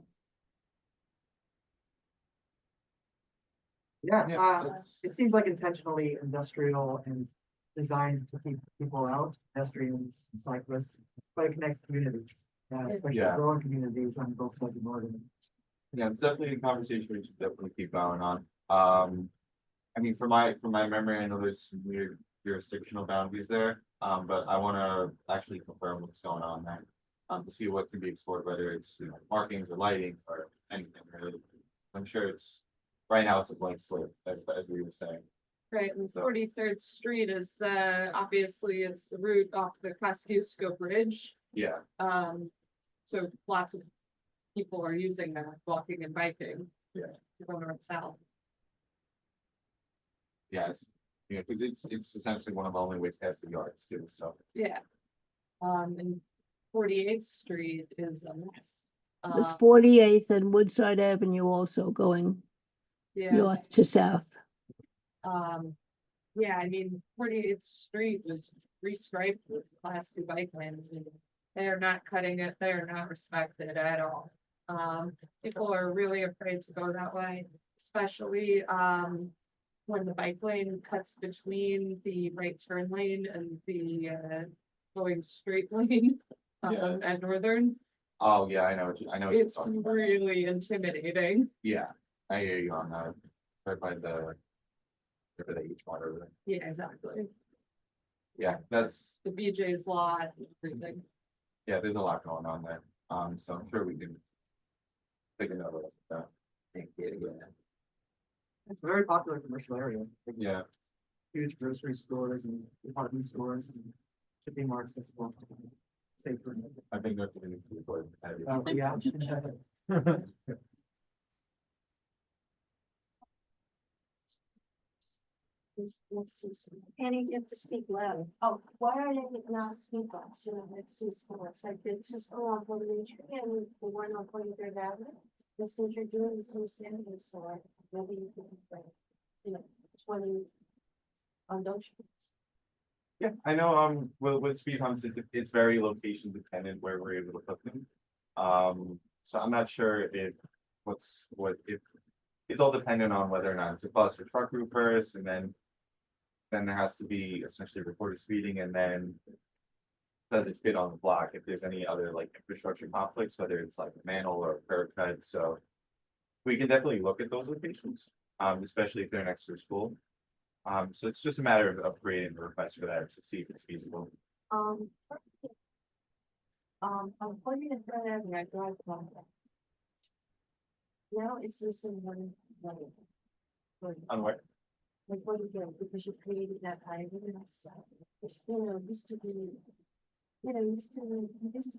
Yeah, that's- it seems like intentionally industrial and designed to keep people out, pedestrians, and cyclists, but it connects communities. Especially Yeah. growing communities on both sides of Northern. Yeah, it's definitely a conversation we should definitely keep going on. I mean, from my memory, I know there's some weird jurisdictional boundaries there. But I wanna actually confirm what's going on there. To see what can be explored, whether it's, you know, markings or lighting or anything really. I'm sure right now it's a blank slate, as we were saying. Right, and So- 43rd Street is, obviously it's the route off the Kosciuszko Bridge. Yeah, So lots of people are using that, walking and biking. Yeah. To go north south. yes, you know, cause it's essentially one of the only ways past the yards too, so. Yeah. And 48th Street is a mess. There's 48th and Woodside Avenue also going Yeah, north to south. yeah, I mean, 48th Street was restriped with class 2 bike lanes and they are not cutting it, they are not respected at all. People are really afraid to go that way, especially, when the bike lane cuts between the right turn lane and the, going straight lane, Yeah. at Northern. Oh, yeah, I know what you're It's talking about. really intimidating. Yeah, I hear you on that. Right by the. Whatever they each want over there. Yeah, exactly. Yeah, that's, The BJ's lot, and everything. yeah, there's a lot going on there. So I'm sure we can. Figure it out. Thank you. It's a very popular commercial area. Yeah, Huge grocery stores and department stores and should be more accessible. Safer. I think that's what we need to report. Yeah. Annie, you have to speak loud. Oh, why are they not speak up? So it's just, it's like, it's just go on for the and the one on 43rd Avenue. And since you're doing the same standard, so maybe you could, like, you know, 20 on those streets. Yeah, I know, with speed humps, it's very location dependent where we're able to put them. So I'm not sure if, it's all dependent on whether or not it's a bus or truck route first, and then there has to be essentially recorded speeding, and then does it fit on the block, if there's any other like infrastructure conflicts, whether it's like a manhole or a curb cut, so we can definitely look at those locations, especially if they're next to a school. So it's just a matter of creating a request for that to see if it's feasible. I'm pointing in front of me, I drive by. Now it's missing one lane. On what? Like what you do, because you created that island and stuff. There's, used to be, used to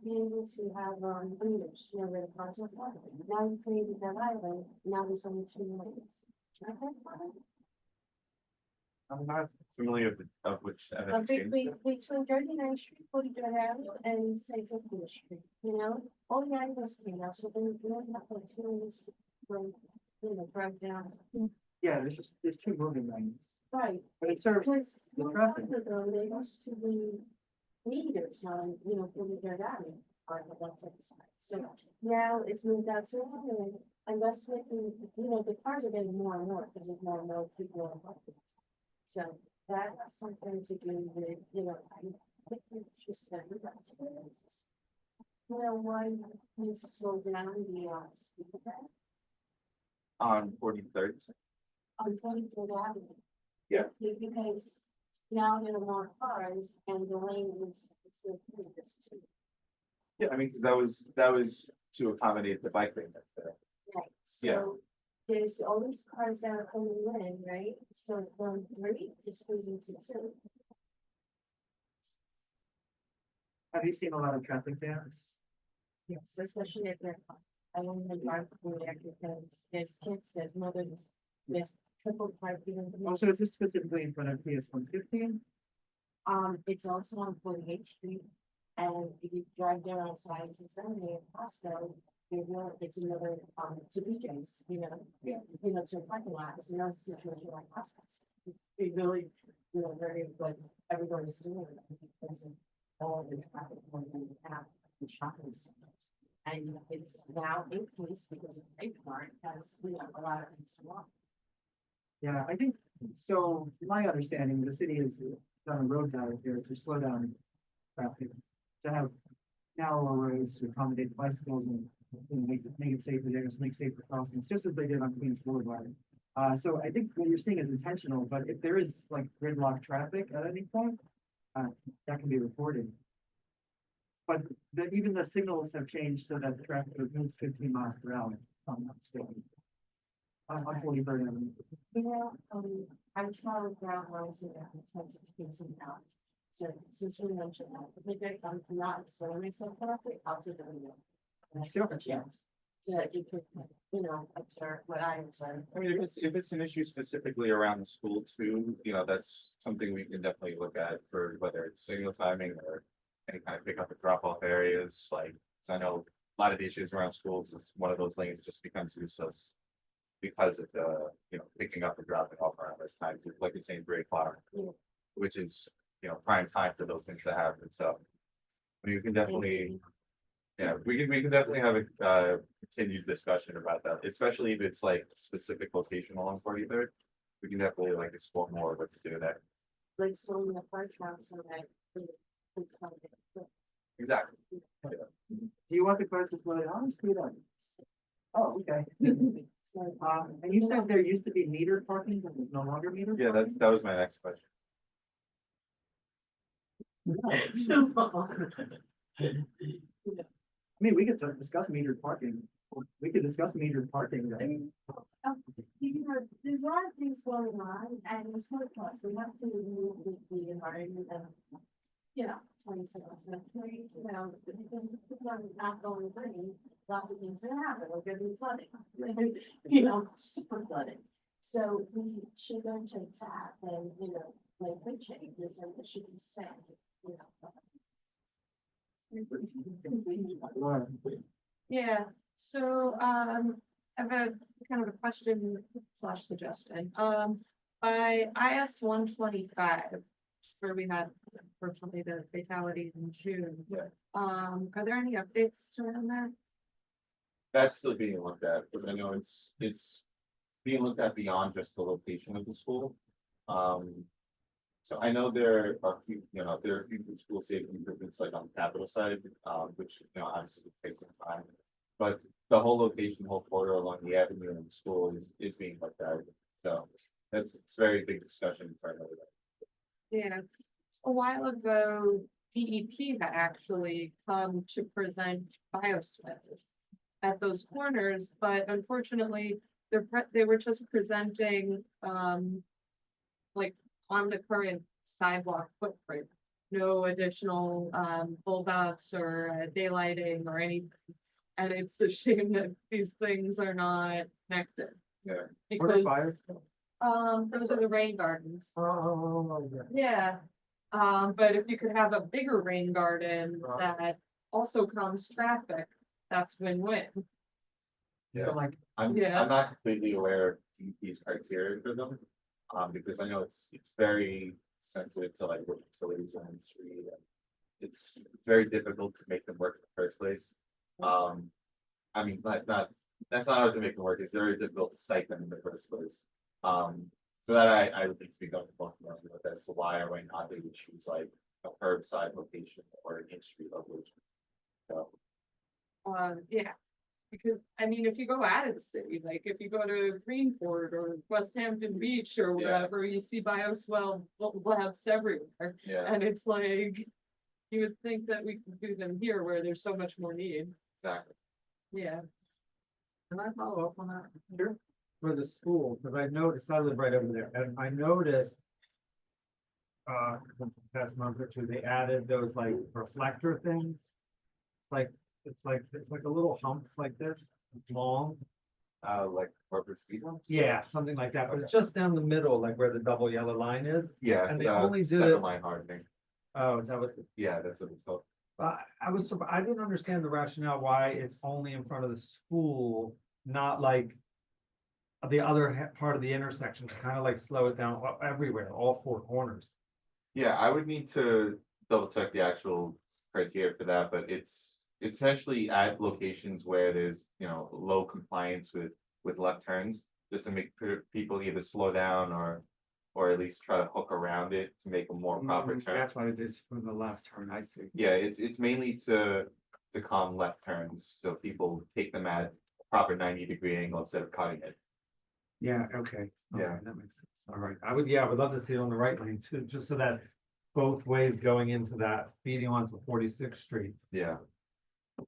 be able to have, leaders, where the cars are parked. Now you created that island, now there's only 2 lanes. Okay, fine. I'm not familiar of which. Between 39th Street, 43rd Avenue, and say 50th Street, all the angles came out, so then you don't have like 2 lanes from, drive down. Yeah, there's 2 moving lanes. Right. But it serves Because the long traffic. time ago, they used to be meters on, 43rd Avenue on the left hand side. So now it's moved out to one, unless we can, the cars are getting more and more because of more and more people on parking. So that has something to do with, I think we just said that. Why we need to slow down the speed limit On 43rd. on 43rd Avenue. Yeah. Because now there are more cars and the lane is still pretty this too. Yeah, I mean, because that was to accommodate the bike lane that's there. Right, Yeah. so there's all these cars that are coming in, right? So from 3 it's squeezing to 2. Have you seen a lot of traffic jams? Yes, especially at their, I don't know, drive through there because there's kids, there's mothers, there's triple parking. Oh, so is this specifically in front of PS 115? It's also on 48th Street, and if you drive down on Science and Sunday at Costco, it's another, to BJ's, to a parking lot, it's another situation like Costco. It really, very good, everybody's doing it because of all the traffic when we have the shopping centers. And it's now increased because of Bayfront has, a lot of things to walk. Yeah, I think, so from my understanding, the city has done a road diet here to slow down traffic, to have narrower roads to accommodate bicycles and make it safer there, just make safer crossings, just as they did on Queens Boulevard. So I think what you're seeing is intentional, but if there is like gridlock traffic at any point, that can be reported. But even the signals have changed so that the traffic moves 15 miles per hour. On 43rd Avenue. I'm trying to ground lines in terms of space and out. So since we mentioned that, maybe I'm not explaining myself correctly, I'll do the video. Sure. Yes. So that you could, observe what I observed. I mean, if it's an issue specifically around the school too, that's something we can definitely look at for whether it's signal timing or any kind of pick up and drop off areas. Like, 'cause I know a lot of the issues around schools is one of those lanes just becomes useless because of the, picking up and dropping off around this time, like you're saying, 3 o'clock, which is, prime time for those things to happen. So I mean, we can definitely, we can definitely have a continued discussion about that, especially if it's like a specific location along 43rd. We can definitely like explore more what to do there. Like slowing the first house so that it's something. Exactly. Do you want the cars to slow down or speed up? Oh, okay. And you said there used to be metered parking, but there's no longer metered? Yeah, that was my next question. I mean, we could discuss metered parking. We could discuss metered parking, right? There's a lot of things going on, and it's more cost, we have to move with the environment and, 27th century, because people are not going green, lots of things are happening, we're gonna be flooding. Super flooding. So we should go to tap and, make big changes, and it should be said, Yeah, so, I have a kind of a question slash suggestion. By IS 125, where we had unfortunately the fatality in June. Yeah. Are there any updates around that? That's still being looked at, because I know it's being looked at beyond just the location of the school. So I know there are a few school safety improvements like on the capital side, which, obviously would take some time. But the whole location, whole corridor along the avenue and the school is being looked at. So it's very big discussion internally. Yeah, a while ago, DEP had actually come to present bioswales at those corners, but unfortunately, they were just presenting, like on the current sidewalk footprint. No additional, bulb outs or daylighting or anything. And it's a shame that these things are not connected. Yeah. What are Because, fires? those are the rain gardens. Oh, yeah. Yeah, but if you could have a bigger rain garden Right. that also calms traffic, that's win-win. Yeah. So like, I'm not completely aware of DEP's criteria for them, because I know it's very sensitive to like what utilities are on the street. And it's very difficult to make them work in the first place. I mean, that's not hard to make them work. It's very difficult to cite them in the first place. So that I would need to be comfortable with as to why or why not they would choose like a curbside location or an in-street location. So, Yeah, because I mean, if you go out of the city, like if you go to Greenport or West Hampton Beach or Yeah. wherever, you see bioswale labs everywhere. yeah, And it's like, you would think that we could do them here where there's so much more need. exactly. Yeah. can I follow up on that? Sure. For the school, because I noticed, I live right over there, and I noticed the past month or two, they added those like reflector things. It's like a little hump like this, long. Like corporate speed bumps? Yeah, something like that, but it's just down the middle, like where the double yellow line is. Yeah. And they only did center it- line hardening. Oh, is that what? Yeah, that's what it's called. I didn't understand the rationale why it's only in front of the school, not like the other part of the intersection to kind of like slow it down everywhere, all four corners. Yeah, I would need to double check the actual criteria for that, but it's essentially at locations where there's, low compliance with left turns, just to make people either slow down or at least try to hook around it to make a more proper turn. That's why it is from the left turn, I see. Yeah, it's mainly to calm left turns, so people take them at a proper 90-degree angle instead of cutting it. Yeah, okay. Yeah. Okay, that makes sense. All right. I would love to see it on the right lane too, just so that both ways going into that, feeding onto 46th Street, Yeah,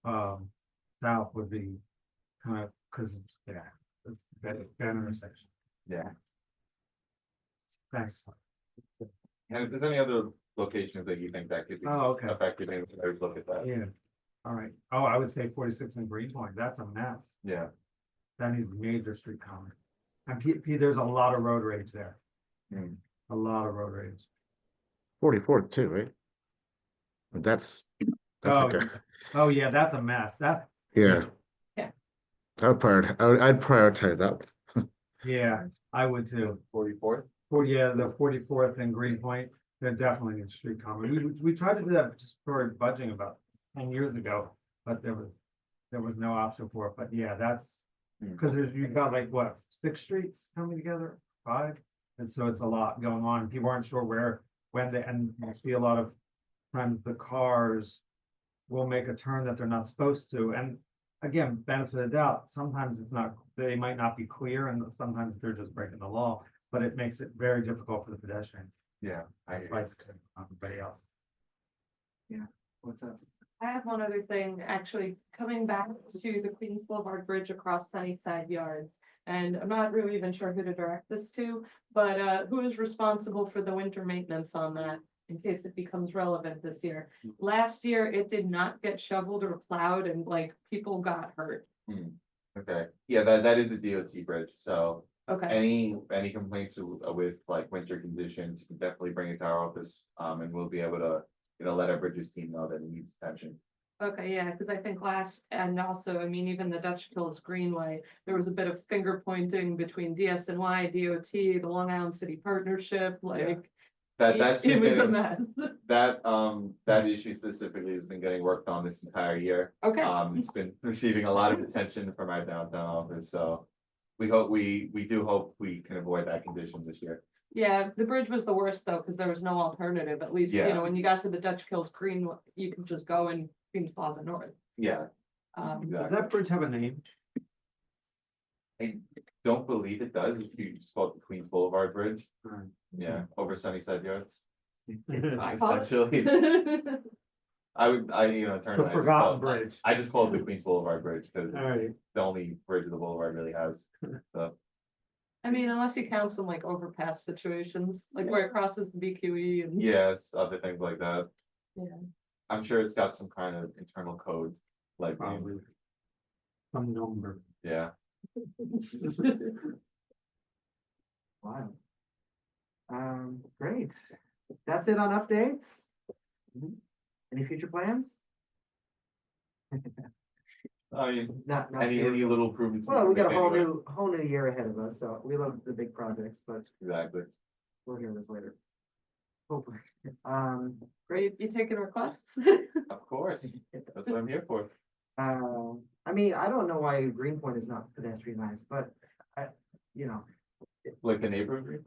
south would be kind of, because, yeah, it's that intersection. yeah. Thanks. And if there's any other locations that you think that could be Oh, okay. effective, maybe we could look at that. Yeah. All right. Oh, I would say 46 and Greenpoint. That's a mess. Yeah, That needs major street comment. And there's a lot of road rage there. Hmm. A lot of road rage. 44th too, right? That's Oh, okay. oh yeah, that's a mess. Yeah. Yeah. I'd prioritize that. Yeah, I would too. 44th? The 44th and Greenpoint, they're definitely in street comment. We tried to do that just for budging about 10 years ago, but there was no option for it. But yeah, that's because you've got like what, 6 streets coming together, 5, and so it's a lot going on. People aren't sure and you see a lot of times the cars will make a turn that they're not supposed to. And again, benefit of the doubt, sometimes they might not be clear, and sometimes they're just breaking the law, but it makes it very difficult for the pedestrians. Yeah, I agree. Bicycles, everybody else. Yeah, what's up? I have one other thing, actually, coming back to the Queens Boulevard Bridge across Sunnyside Yards. And I'm not really even sure who to direct this to, but who is responsible for the winter maintenance on that? In case it becomes relevant this year. Last year, it did not get shoveled or plowed and like people got hurt. Okay, yeah, that is a DOT bridge, so Okay, any complaints with like winter conditions, you can definitely bring it to our office, and we'll be able to, let our bridges team know that it needs attention. okay, yeah, because I think and also, I mean, even the Dutch Kills Greenway, there was a bit of finger pointing between DSNY, DOT, the Long Island City Partnership, like. That's It been was a getting, mess. that issue specifically has been getting worked on this entire year. Okay. It's been receiving a lot of attention from our downtown office, so we do hope we can avoid that condition this year. Yeah, the bridge was the worst though, because there was no alternative. At least, you Yeah. know, when you got to the Dutch Kills Green, you could just go in Queens Plaza North. Yeah, Um, Does exactly. that bridge have a name? I don't believe it does. It's just called the Queens Boulevard Bridge. Alright. Yeah, over Sunnyside Yards. I call it- Essentially, you know, turn. The forgotten bridge. I just call it the Queens Boulevard Bridge because it's Alright. the only bridge the boulevard really has. So, I mean, unless you count some like overpass situations, like where it crosses the BQE and. yes, other things like that. Yeah. I'm sure it's got some kind of internal code, like, Probably. Some number. yeah. Wow. Great. That's it on updates? Any future plans? I mean, Not any really. little improvements. Well, can we got a make whole anyway. whole new year ahead of us, so we love the big projects, but Exactly. we'll hear this later. Hopefully. Great, you taking requests? Of course, that's what I'm here for. I mean, I don't know why Greenpoint is not pedestrianized, but you know, Like the neighborhood.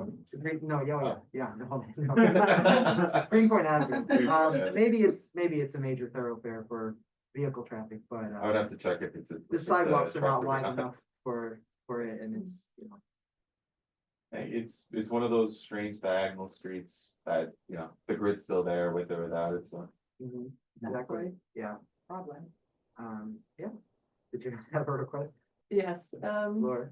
no, Oh. yeah, no. Greenpoint Avenue. Greenpoint Avenue. Maybe it's a major thoroughfare for vehicle traffic, but I would have to check if it's. the sidewalks are not wide enough for it, and it's, you know. Hey, it's one of those strange diagonal streets that, you know, the grid's still there with or without it, so. Exactly, Right. yeah, Problem. yeah. Did you have a request, Yes, Laura?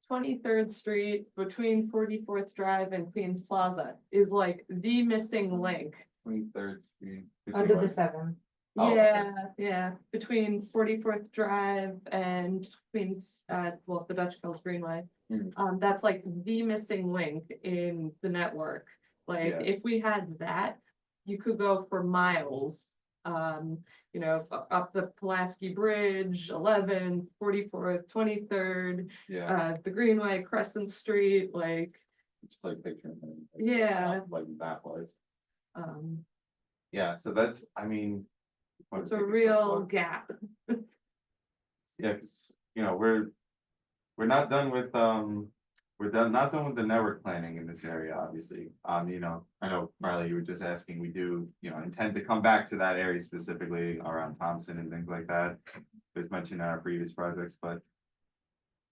23rd Street between 44th Drive and Queens Plaza is like the missing link. 23rd Street. Under the 7. Oh, okay. Yeah, between 44th Drive and Queens, well, the Dutch Kills Greenway. Mhm. That's like the missing link in the network. Like, Yeah. if we had that, you could go for miles. You know, up the Pulaski Bridge, 11th, 44th, 23rd, Yeah, the Greenway, Crescent Street, like, just like picturing. it, Yeah. Like that was, um, yeah, so that's, I mean. it's a real gap. Yeah, cause, you know, we're not done with, not done with the network planning in this area, obviously. You know, I know, Marley, you were just asking, we do, you know, intend to come back to that area specifically around Thompson and things like that. It was mentioned in our previous projects, but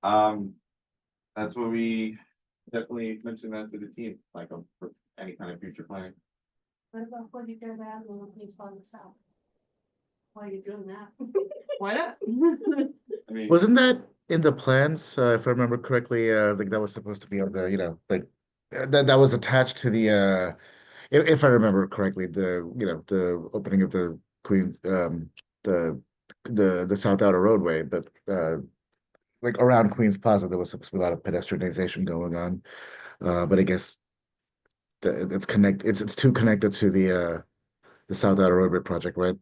that's what we definitely mentioned that to the team, like, for any kind of future planning. What about 43rd Avenue and Queens Plaza South? Why are you doing that? Why not? I mean, Wasn't that in the plans, if I remember correctly, like that was supposed to be on the, you know, like that was attached to the if I remember correctly, the, you know, the opening of the Queens the South Outer Roadway, but like around Queens Plaza there was supposed to be a lot of pedestrianization going on. But I guess it's too connected to the South Outer Roadway project, right?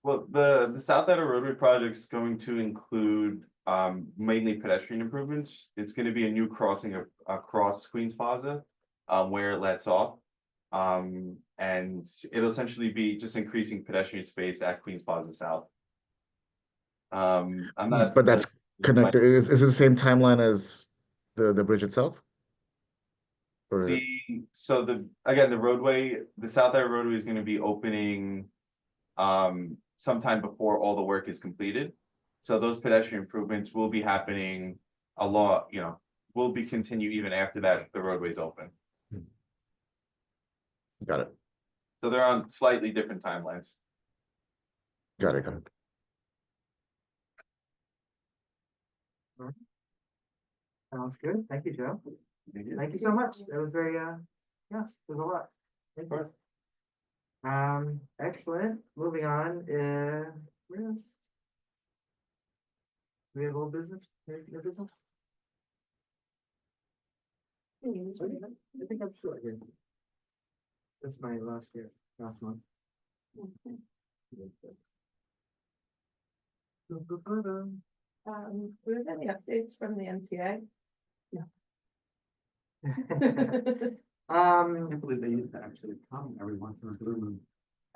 well, the South Outer Roadway project is going to include mainly pedestrian improvements. It's gonna be a new crossing across Queens Plaza, where it lets off. And it'll essentially be just increasing pedestrian space at Queens Plaza South. I'm not. But that's connected. Is it the same timeline as the bridge itself? Or So again, the South Outer Roadway is gonna be opening sometime before all the work is completed. So those pedestrian improvements will be happening a lot, you know, will be continue even after that, the roadway's open. got it. So they're on slightly different timelines. Got it. Got it. Sounds good, thank you, Joe. Thank you. Thank you so much, that was very, yeah, there's a lot. Thank Of course. you. Excellent, moving on, yes. We have old business, new business? I think I'm sure here. That's my last month. Do we have any updates from the MTA? I can't believe they used to actually come every once in a blue moon.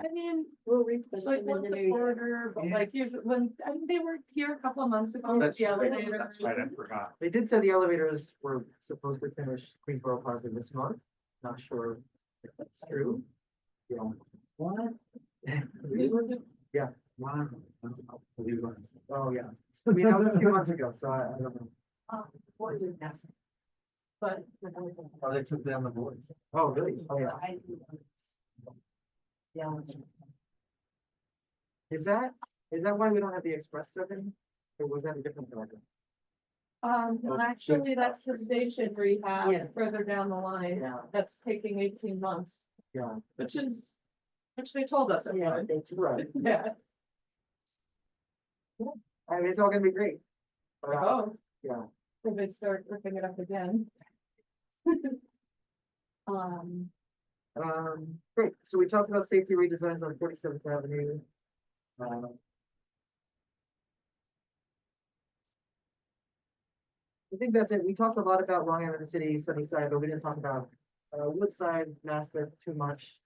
I mean, We'll request like them in once the a new year. quarter, but Yeah. like usually when, I mean, they were here a couple of months ago. Oh, that's the right. elevators. That's right, I forgot. They did say the elevators were supposed to finish Queensboro Plaza this month. Not sure if that's true. You know. What? Yeah. Wow. Oh, yeah. I mean, that was a few months ago, so I don't know. But. Oh, they took down the boards. Oh, really? Oh, yeah. Is that why we don't have the Express 7? Or was that a different project? Well, actually, that's the station rehab Yeah. further down the line. Yeah. That's taking 18 months, Yeah. which they told us. it Yeah, would. they do. Right. Yeah. I mean, it's all gonna be great. But, Oh, yeah. if they start ripping it up again. Um, Great. So we talked about safety redesigns on 47th Avenue. I think that's it. We talked a lot about Long Island City, Sunnyside, but we didn't talk about Woodside, Maspeth too much.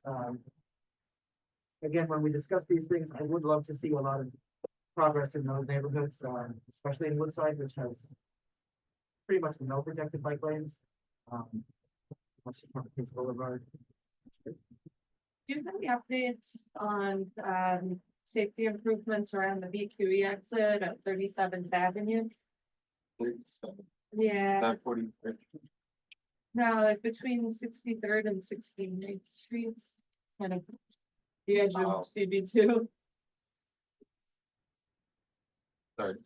Again, when we discuss these things, I would love to see a lot of progress in those neighborhoods, especially in Woodside, which has pretty much no protected bike lanes. Unless you count Kings Boulevard. do you have any updates on, safety improvements around the VQE exit at 37th Avenue? Yeah, That 43rd. no, like between 63rd and 69th Streets, kind of the edge Oh. of CB2. Sorry,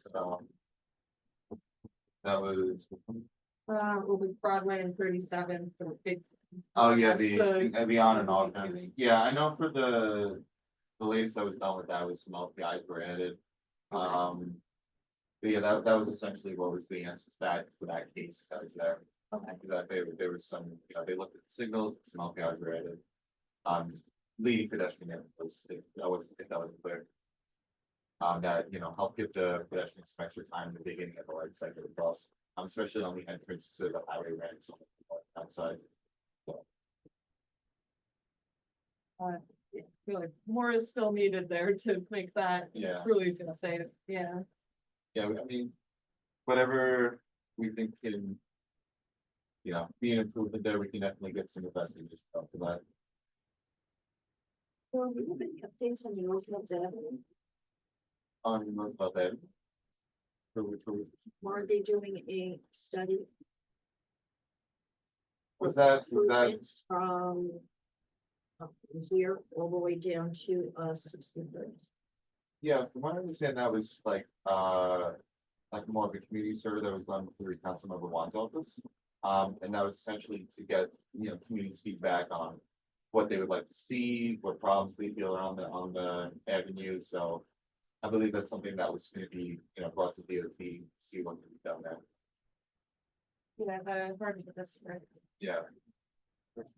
that was, Over Broadway and 37 for big. oh yeah, That's, the on and off. VQE. times. Yeah, I know for the latest I was done with that was some LPIs were added. But yeah, that was essentially what was the answer to that, for that case that was there. Okay. That there was some, they looked at the signals, some LPIs were added. Leading pedestrian was, if that wasn't clear. That, help give the pedestrians some extra time in the beginning of the light cycle across, especially on the entrance to the highway ramps on the outside. I feel like more is still needed there to make that Yeah. really feel safe, yeah. Yeah, I mean, whatever we think can, be an improvement there, we can definitely get some investigators for that. So we have any updates on the Roosevelt Avenue? On North South Avenue. For- Are they doing a study? Was that, Improvements from up here all the way down to 63rd? yeah, from what I understand, that was like more of a community survey that was done through Councilmember Wan's office. And that was essentially to get, community's feedback on what they would like to see, what problems they feel are on the avenue, so. I believe that's something that was gonna be, brought to DOT, see what can be done there. Yeah, the part of the district. Yeah. Just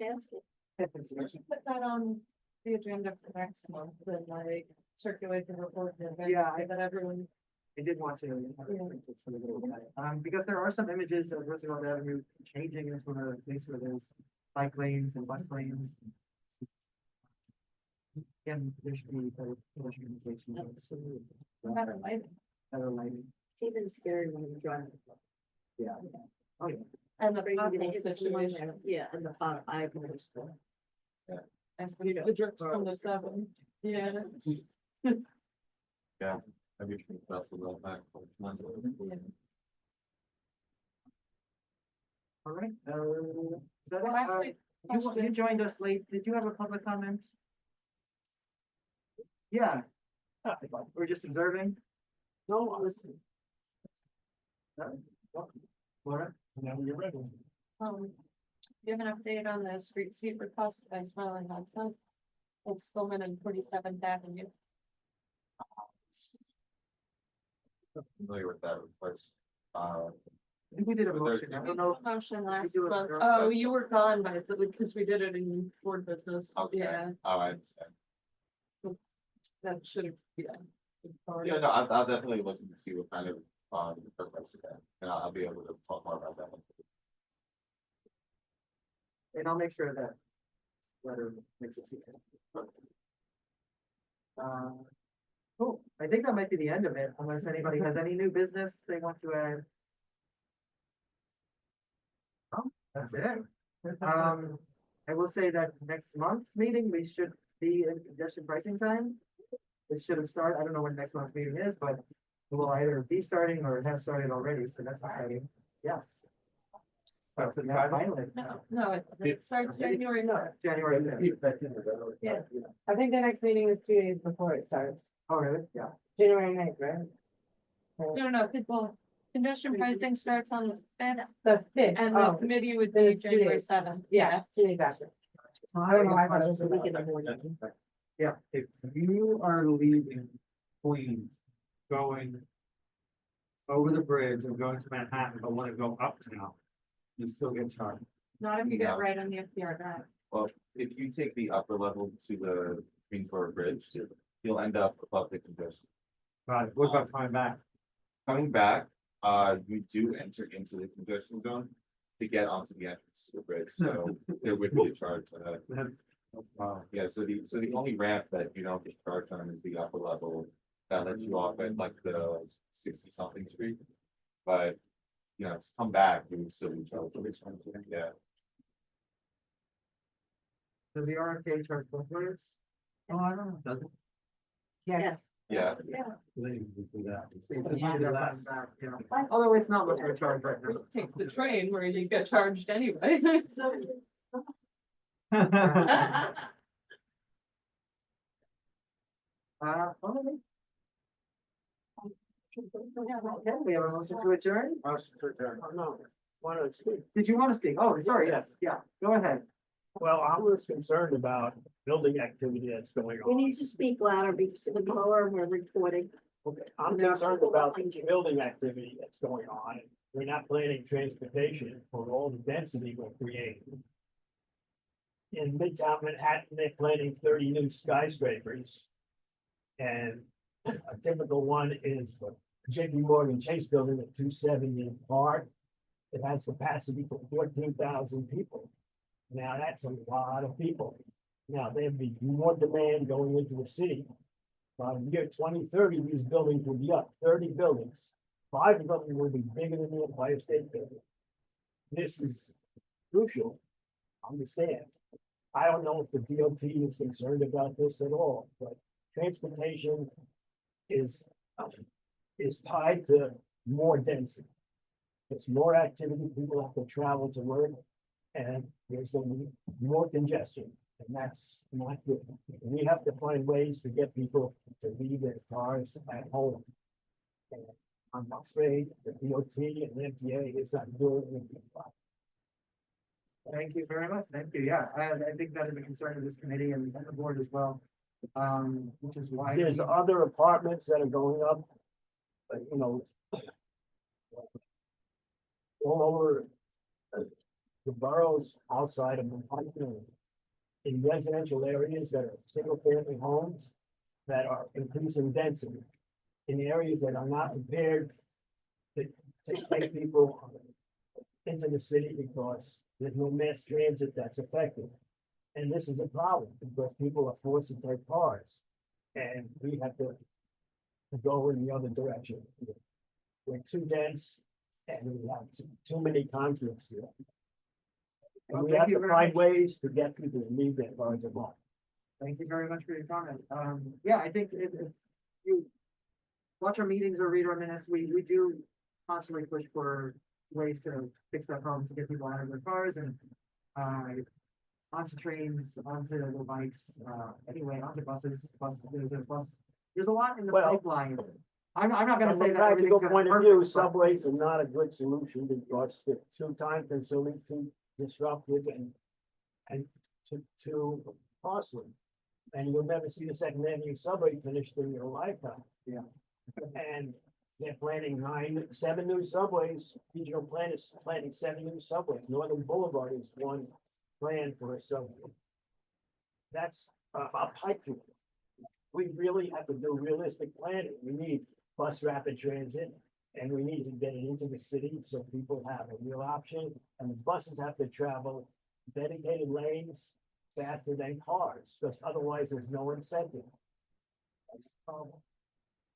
ask it. We should put that on the agenda for next month, and like circulate the report. and Yeah, say that everyone, I did want to. Because there are some images of Roosevelt Avenue changing into a place where there's bike lanes and bus lanes. And there should be better communication. Absolutely. better lighting. Better lighting. It's even scary when you drive. Yeah. Oh, yeah. And the Or you're gonna pothole hit someone situation, there. Yeah, and the pot, I agree. as the drift from the 7, yeah. Yeah. Maybe we can pass the bill back. All right. Is that Well, it? actually, You question. joined us late. Did you have a public comment? Yeah. We're just observing. No, listen. Laura? Now you're ready. Do you have an update on the street seat request by Smiling Hudson? It's Spillman and 47th Avenue. Familiar with that request. I think we did a Was there- motion. I We don't did know. a motion last do it month. for- Oh, you were gone by, because we did it in board business. Okay. Yeah, Oh, I understand. that should have, yeah. Yeah, no, I'll definitely listen to see what kind of, requests you have, and I'll be able to talk more about that. and I'll make sure that letter makes it to you. Cool, I think that might be the end of it, unless anybody has any new business they want to add. Oh, that's it. I will say that next month's meeting, we should be in congestion pricing time. This should have started, I don't know when next month's meeting is, but it will either be starting or it has started already, so that's exciting. Yes. So, yeah, finally. No, it starts January. January. Yeah. I think the next meeting is 2 days before it starts, Oh, really? Yeah. January 9th, right? No, well, congestion pricing starts on the fifth, The fifth, and the oh, committee would then be it's 2 January days. 7th. Yeah, 2 days after. I don't know, I thought it was a week in the morning. If you are leaving Queens, going over the bridge and going to Manhattan, but want to go uptown, you still get charged. Not if you get No. right on the FDR drive. Well, if you take the upper level to the Queensboro Bridge, you'll end up above the congestion. Right, what about coming back? Coming back, you do enter into the congestion zone to get onto the entrance to the bridge, so there would be a charge for that. Yeah, so the only ramp that you don't get charged on is the upper level that lets you off at like the 60-something street. But, you know, to come back, you would still be charged. Yeah. Does the RFK charge both ways? Oh, I don't know, does it? Yes. Yeah. They do that. Although it's not much of a charge right now. Take the train where you get charged anyway. Okay, we have a motion to adjourn? Motion to adjourn. Oh, no. Did you want to speak? Oh, sorry, yes, yeah, go ahead. Well, I was concerned about building activity that's going You on. need to speak louder because of the blower, we're recording. Okay, I'm concerned about the building activity that's going on. We're not planning transportation for all the density we're creating. In Midtown Manhattan, they're planning 30 new skyscrapers. And a typical one is the JP Morgan Chase building at 270 in Park. It has capacity for 14,000 people. Now, that's a lot of people. Now, there'd be more demand going into the city. By the year 2030, these buildings will be up, 30 buildings. 5 of them will be bigger than the Empire State Building. This is crucial. Understand. I don't know if the DOT is concerned about this at all, but transportation is tied to more density. It's more activity, people have to travel to work, and there's going to be more congestion, and that's not good. We have to find ways to get people to leave their cars at home. And I'm afraid the DOT and the MTA is not doing anything about it. Thank you very much, thank you, yeah, I think that is a concern of this committee and the board as well. Which is why. There's other apartments that are going up, but, you know, all over the boroughs outside of Manhattan, in residential areas that are single-family homes that are increasing density, in areas that are not prepared to take people into the city because there's no mass transit that's effective. And this is a problem because people are forced to take cars, and we have to go in the other direction. We're too dense, and we have too many conflicts here. And we Thank have you to very find much. ways to get people to leave their cars alone. Thank you very much for your comment. Yeah, I think if you watch our meetings or read our minutes, we do constantly push for ways to fix that problem, to get people out of their cars and onto trains, onto the bikes, anyway, onto buses, there's a lot in the Well, pipeline. I'm not gonna From say a that practical everything's gonna point be of view, perfect, but- subways are not a good solution because they're too time consuming, too disruptive and too costly. And you'll never see the Second Avenue subway finished in your lifetime. Yeah. And they're planning 7 new subways. Regional plan is planning 7 new subways. Northern Boulevard is one plan for a subway. That's a pipe dream. We really have to do realistic planning. We need bus rapid transit, and we need to get it into the city so people have a real option. And the buses have to travel dedicated lanes faster than cars, because otherwise there's no incentive. That's the problem.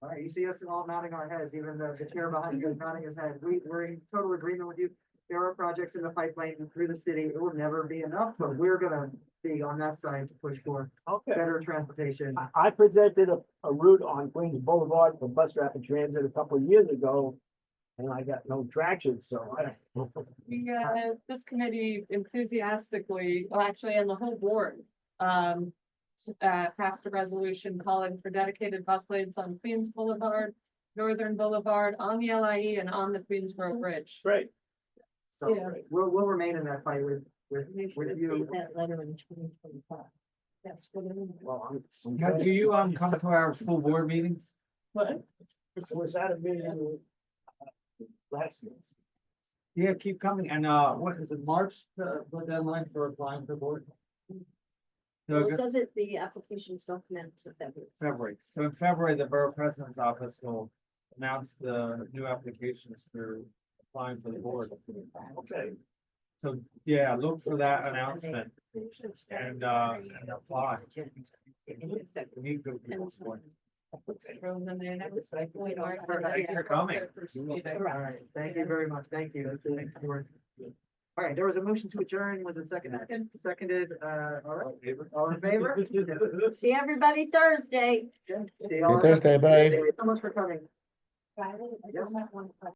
All right, you see us all nodding our heads, even the chair behind us nodding his head. We're in total agreement with you. There are projects in the pipeline through the city. It will never be enough, but we're gonna be on that side to push for Okay. better transportation. I presented a route on Queens Boulevard for bus rapid transit a couple of years ago, and I got no traction, so I. This committee enthusiastically, well, actually, and the whole board, passed a resolution calling for dedicated bus lanes on Queens Boulevard, Northern Boulevard, on the LIE and on the Queensboro Bridge. Great. So Yeah. we'll remain in that fight with you. That letter in 2025. That's for the. Well, Now, do you, come to our full board meetings? What? Was that a meeting last year? Yeah, keep coming, and, what is it, March, the deadline for applying for board? Well, So, does it, the applications don't come out to February. February, so in February, the Borough President's Office will announce the new applications for applying for the board. Okay. So, yeah, look for that announcement and apply. We need to be this one. Thanks for coming. All right, thank you very much. Thank you. Thank you. All right, there was a motion to adjourn. Was it seconded? Seconded, all right, all in favor? See everybody Thursday. See you all. Thursday, bye. Thank you so much for coming. I just have one question.